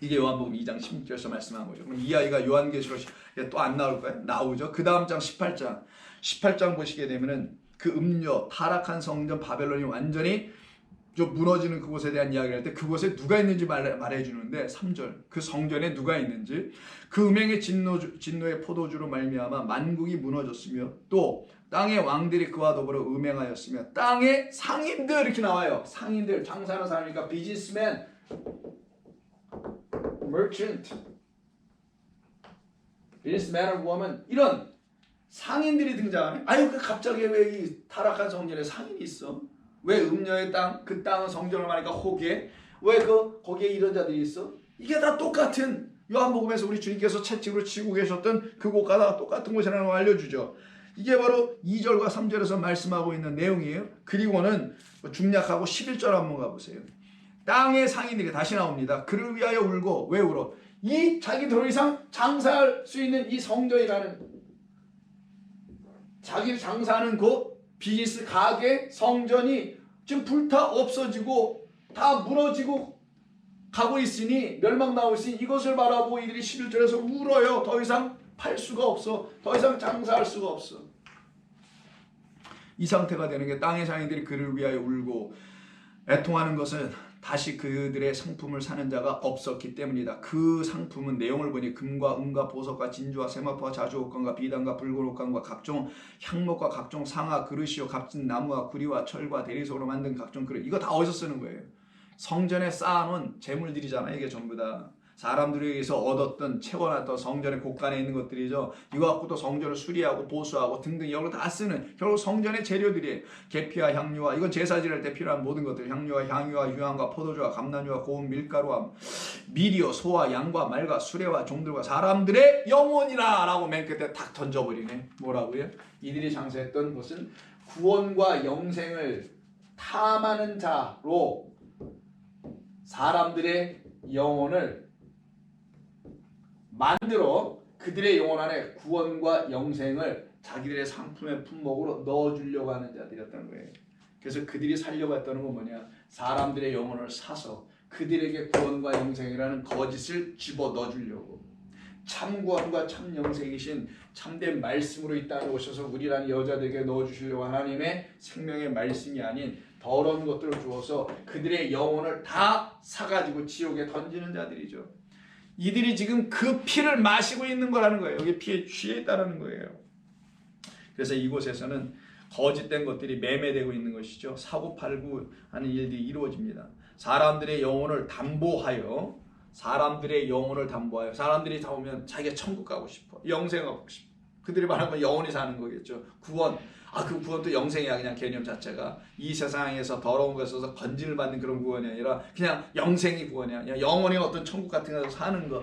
이게 요한복음 2장 16절에서 말씀한 거죠. 그럼 이 아이가 요한계시록 또 안 나올까요? 나오죠. 그 다음 장 18장 보시게 되면은 그 음료 타락한 성전 바벨론이 완전히 좀 무너지는 그곳에 대한 이야기를 할 때 그곳에 누가 있는지 말해주는데 3절 그 성전에 누가 있는지 그 음행의 진노의 포도주로 말미암아 만국이 무너졌으며 또 땅의 왕들이 그와 더불어 음행하였으며 땅의 상인들 이렇게 나와요. 상인들 장사하는 사람이니까 비즈니스맨, merchant, businessman or woman 이런 상인들이 등장하네. 아유 그 갑자기 왜 이 타락한 성전에 상인이 있어? 왜 음녀의 땅, 그 땅은 성전을 말하니까 호계, 왜 거기에 이런 자들이 있어? 이게 다 똑같은 요한복음에서 우리 주님께서 채찍으로 치고 계셨던 그곳과 다 똑같은 곳이라는 걸 알려주죠. 이게 바로 2절과 3절에서 말씀하고 있는 내용이에요. 그리고는 중략하고 11절 한번 가보세요. 땅의 상인들이 다시 나옵니다. 그를 위하여 울고 왜 울어? 이 자기 더 이상 장사할 수 있는 이 성전이라는 자기를 장사하는 곳 비즈니스 가게 성전이 지금 불타 없어지고 다 무너지고 가고 있으니 멸망 나오고 있으니 이것을 바라보고 이들이 11절에서 울어요. 더 이상 팔 수가 없어. 더 이상 장사할 수가 없어. 이 상태가 되는 게 땅의 상인들이 그를 위하여 울고 애통하는 것은 다시 그들의 상품을 사는 자가 없었기 때문이다. 그 상품은 내용을 보니 금과 은과 보석과 진주와 세마포와 자주옥관과 비단과 붉은 옥관과 각종 향목과 각종 상아 그릇이요 값진 나무와 구리와 철과 대리석으로 만든 각종 그릇. 이거 다 어디서 쓰는 거예요? 성전에 쌓아놓은 재물들이잖아요. 이게 전부 다 사람들에 의해서 얻었던 채워놨던 성전의 곳간에 있는 것들이죠. 이거 갖고 또 성전을 수리하고 보수하고 등등 이걸 다 쓰는 결국 성전의 재료들이에요. 계피와 향유와 이건 제사 지낼 때 필요한 모든 것들 향유와 향유와 유향과 포도주와 감나주와 고운 밀가루와 밀이요 소와 양과 말과 수레와 종들과 사람들의 영혼이라 라고 맨 끝에 탁 던져버리네. 뭐라고요? 이들이 장사했던 것은 구원과 영생을 탐하는 자로 사람들의 영혼을 만들어 그들의 영혼 안에 구원과 영생을 자기들의 상품의 품목으로 넣어주려고 하는 자들이었다는 거예요. 그래서 그들이 살려고 했다는 건 뭐냐? 사람들의 영혼을 사서 그들에게 구원과 영생이라는 거짓을 집어넣어주려고. 참 구원과 참 영생이신 참된 말씀으로 이 땅에 오셔서 우리라는 여자들에게 넣어주시려고 하나님의 생명의 말씀이 아닌 더러운 것들을 주어서 그들의 영혼을 다 사가지고 지옥에 던지는 자들이죠. 이들이 지금 그 피를 마시고 있는 거라는 거예요. 여기 피에 취해 있다는 거예요. 그래서 이곳에서는 거짓된 것들이 매매되고 있는 것이죠. 사고팔고 하는 일들이 이루어집니다. 사람들의 영혼을 담보하여 사람들이 다 오면 자기가 천국 가고 싶어. 영생하고 싶어. 그들이 말하면 영혼이 사는 거겠죠. 구원. 그 구원도 영생이야. 그냥 개념 자체가 이 세상에서 더러운 것에서 건진을 받는 그런 구원이 아니라 그냥 영생이 구원이야. 그냥 영혼의 어떤 천국 같은 데서 사는 것.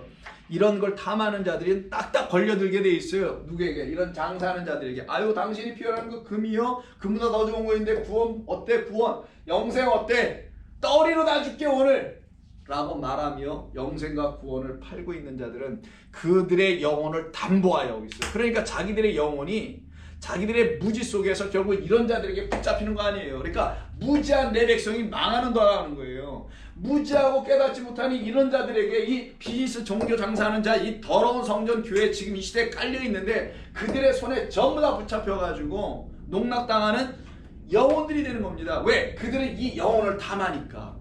이런 걸 탐하는 자들이 딱딱 걸려들게 돼 있어요. 누구에게? 이런 장사하는 자들에게. 아유 당신이 피워라는 거 금이요? 금보다 더 좋은 거인데 구원 어때? 구원. 영생 어때? 떠리로 다 줄게 오늘. 라고 말하며 영생과 구원을 팔고 있는 자들은 그들의 영혼을 담보하여 있어요. 그러니까 자기들의 영혼이 자기들의 무지 속에서 결국 이런 자들에게 붙잡히는 거 아니에요. 그러니까 무지한 내 백성이 망하는 거예요. 무지하고 깨닫지 못하니 이런 자들에게 이 비즈니스 종교 장사하는 자, 이 더러운 성전 교회 지금 이 시대에 깔려 있는데 그들의 손에 전부 다 붙잡혀가지고 농락당하는 영혼들이 되는 겁니다. 왜? 그들은 이 영혼을 탐하니까.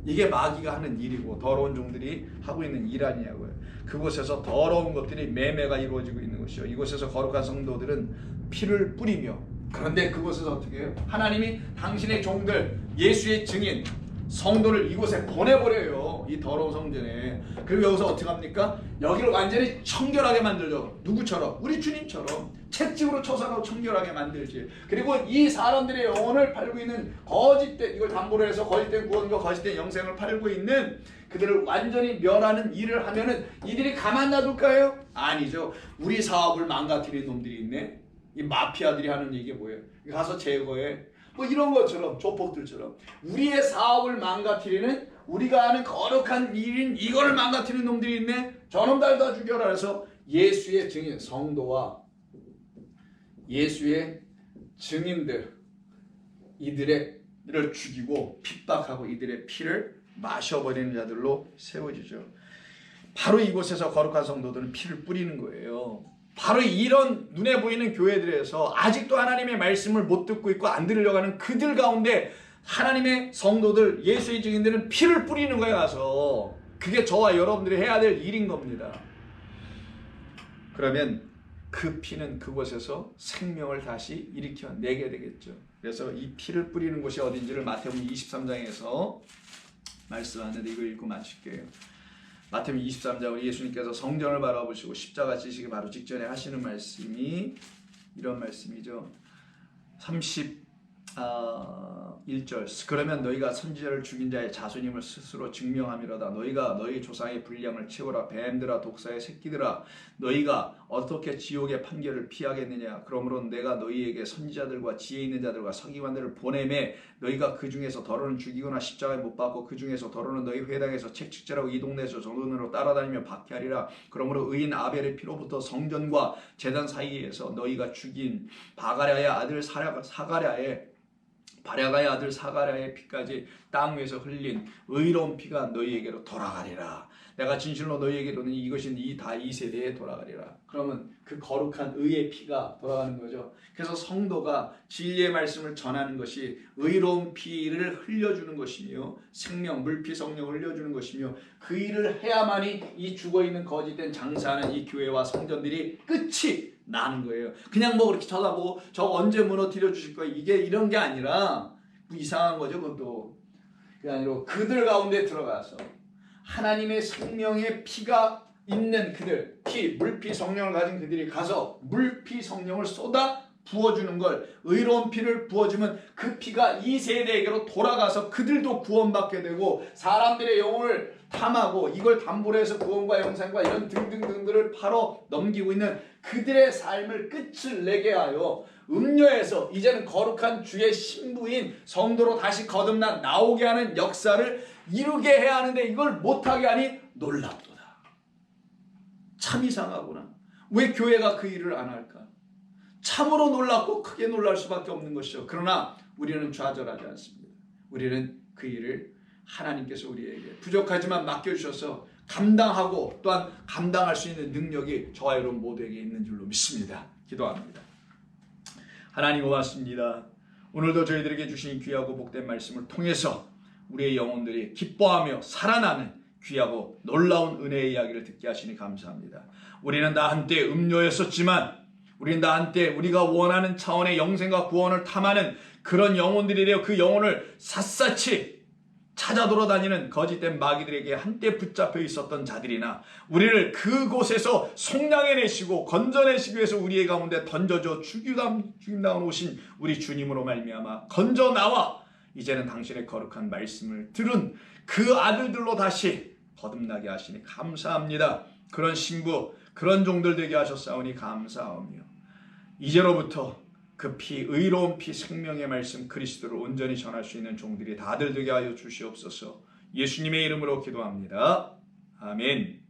이게 마귀가 하는 일이고 더러운 종들이 하고 있는 일 아니냐고요. 그곳에서 더러운 것들이 매매가 이루어지고 있는 것이요. 이곳에서 거룩한 성도들은 피를 뿌리며 그런데 그곳에서 어떻게 해요? 하나님이 당신의 종들 예수의 증인 성도를 이곳에 보내버려요. 이 더러운 성전에. 그리고 여기서 어떻게 합니까? 여기를 완전히 청결하게 만들죠. 누구처럼? 우리 주님처럼 채찍으로 쳐서 청결하게 만들지. 그리고 이 사람들의 영혼을 팔고 있는 거짓된, 이걸 담보로 해서 거짓된 구원과 거짓된 영생을 팔고 있는 그들을 완전히 멸하는 일을 하면은 이들이 가만 놔둘까요? 아니죠. 우리 사업을 망가뜨리는 놈들이 있네. 이 마피아들이 하는 얘기 뭐예요? 가서 제거해. 뭐 이런 것처럼, 조폭들처럼 우리의 사업을 망가뜨리는, 우리가 하는 거룩한 일인 이걸 망가뜨리는 놈들이 있네. 저놈들 다 죽여라. 그래서 예수의 증인, 성도와 예수의 증인들, 이들을 죽이고 핍박하고 이들의 피를 마셔버리는 자들로 세워지죠. 바로 이곳에서 거룩한 성도들은 피를 뿌리는 거예요. 바로 이런 눈에 보이는 교회들에서 아직도 하나님의 말씀을 못 듣고 있고 안 들으려고 하는 그들 가운데 하나님의 성도들, 예수의 증인들은 피를 뿌리는 거에 가서 그게 저와 여러분들이 해야 될 일인 겁니다. 그러면 그 피는 그곳에서 생명을 다시 일으켜내게 되겠죠. 그래서 이 피를 뿌리는 곳이 어딘지를 마태복음 23장에서 말씀하는데 이거 읽고 마칠게요. 마태복음 23장 우리 예수님께서 성전을 바라보시고 십자가 지시기 바로 직전에 하시는 말씀이 이런 말씀이죠. 31절 그러면 너희가 선지자를 죽인 자의 자손임을 스스로 증명함이로다. 너희가 너희 조상의 불량을 채우라. 뱀들아 독사의 새끼들아 너희가 어떻게 지옥의 판결을 피하겠느냐. 그러므로 내가 너희에게 선지자들과 지혜 있는 자들과 서기관들을 보내매 너희가 그 중에서 더러는 죽이거나 십자가에 못 박고 그 중에서 더러는 너희 회당에서 책찍질하고 이 동네에서 저 동네로 따라다니며 박해하리라. 그러므로 의인 아벨의 피로부터 성전과 제단 사이에서 너희가 죽인 바가랴의 아들 바랴가의 아들 사가랴의 피까지 땅 위에서 흘린 의로운 피가 너희에게로 돌아가리라. 내가 진실로 너희에게로는 이것이 다 이 세대에 돌아가리라. 그러면 그 거룩한 의의 피가 돌아가는 거죠. 그래서 성도가 진리의 말씀을 전하는 것이 의로운 피를 흘려주는 것이며 생명, 물피 성령을 흘려주는 것이며 그 일을 해야만이 이 죽어있는 거짓된 장사하는 이 교회와 성전들이 끝이 나는 거예요. 그냥 뭐 그렇게 쳐다보고 저 언제 무너뜨려 주실 거예요. 이게 이런 게 아니라 뭐 이상한 거죠. 그것도 그게 아니라 그들 가운데 들어가서 하나님의 생명의 피가 있는 그들, 물피 성령을 가진 그들이 가서 물피 성령을 쏟아 부어주는 걸, 의로운 피를 부어주면 그 피가 이 세대에게로 돌아가서 그들도 구원받게 되고 사람들의 영혼을 탐하고 이걸 담보로 해서 구원과 영생과 이런 등등등들을 바로 넘기고 있는 그들의 삶을 끝을 내게 하여 음녀에서 이제는 거룩한 주의 신부인 성도로 다시 거듭나 나오게 하는 역사를 이루게 해야 하는데 이걸 못하게 하니 놀랍도다. 참 이상하구나. 왜 교회가 그 일을 안 할까? 참으로 놀랍고 크게 놀랄 수밖에 없는 것이죠. 그러나 우리는 좌절하지 않습니다. 우리는 그 일을 하나님께서 우리에게 부족하지만 맡겨주셔서 감당하고 또한 감당할 수 있는 능력이 저와 여러분 모두에게 있는 줄로 믿습니다. 기도합니다. 하나님 고맙습니다. 오늘도 저희들에게 주신 귀하고 복된 말씀을 통해서 우리의 영혼들이 기뻐하며 살아나는 귀하고 놀라운 은혜의 이야기를 듣게 하시니 감사합니다. 우리는 다 한때 음료였었지만 우리는 다 한때 우리가 원하는 차원의 영생과 구원을 탐하는 그런 영혼들이 되어 그 영혼을 샅샅이 찾아 돌아다니는 거짓된 마귀들에게 한때 붙잡혀 있었던 자들이나 우리를 그곳에서 속량해내시고 건져내시기 위해서 우리의 가운데 던져져 죽임당한 오신 우리 주님으로 말미암아 건져 나와 이제는 당신의 거룩한 말씀을 들은 그 아들들로 다시 거듭나게 하시니 감사합니다. 그런 신부 그런 종들 되게 하셨사오니 감사하며 이제로부터 그 피, 의로운 피, 생명의 말씀 그리스도를 온전히 전할 수 있는 종들이 다들 되게 하여 주시옵소서. 예수님의 이름으로 기도합니다. 아멘.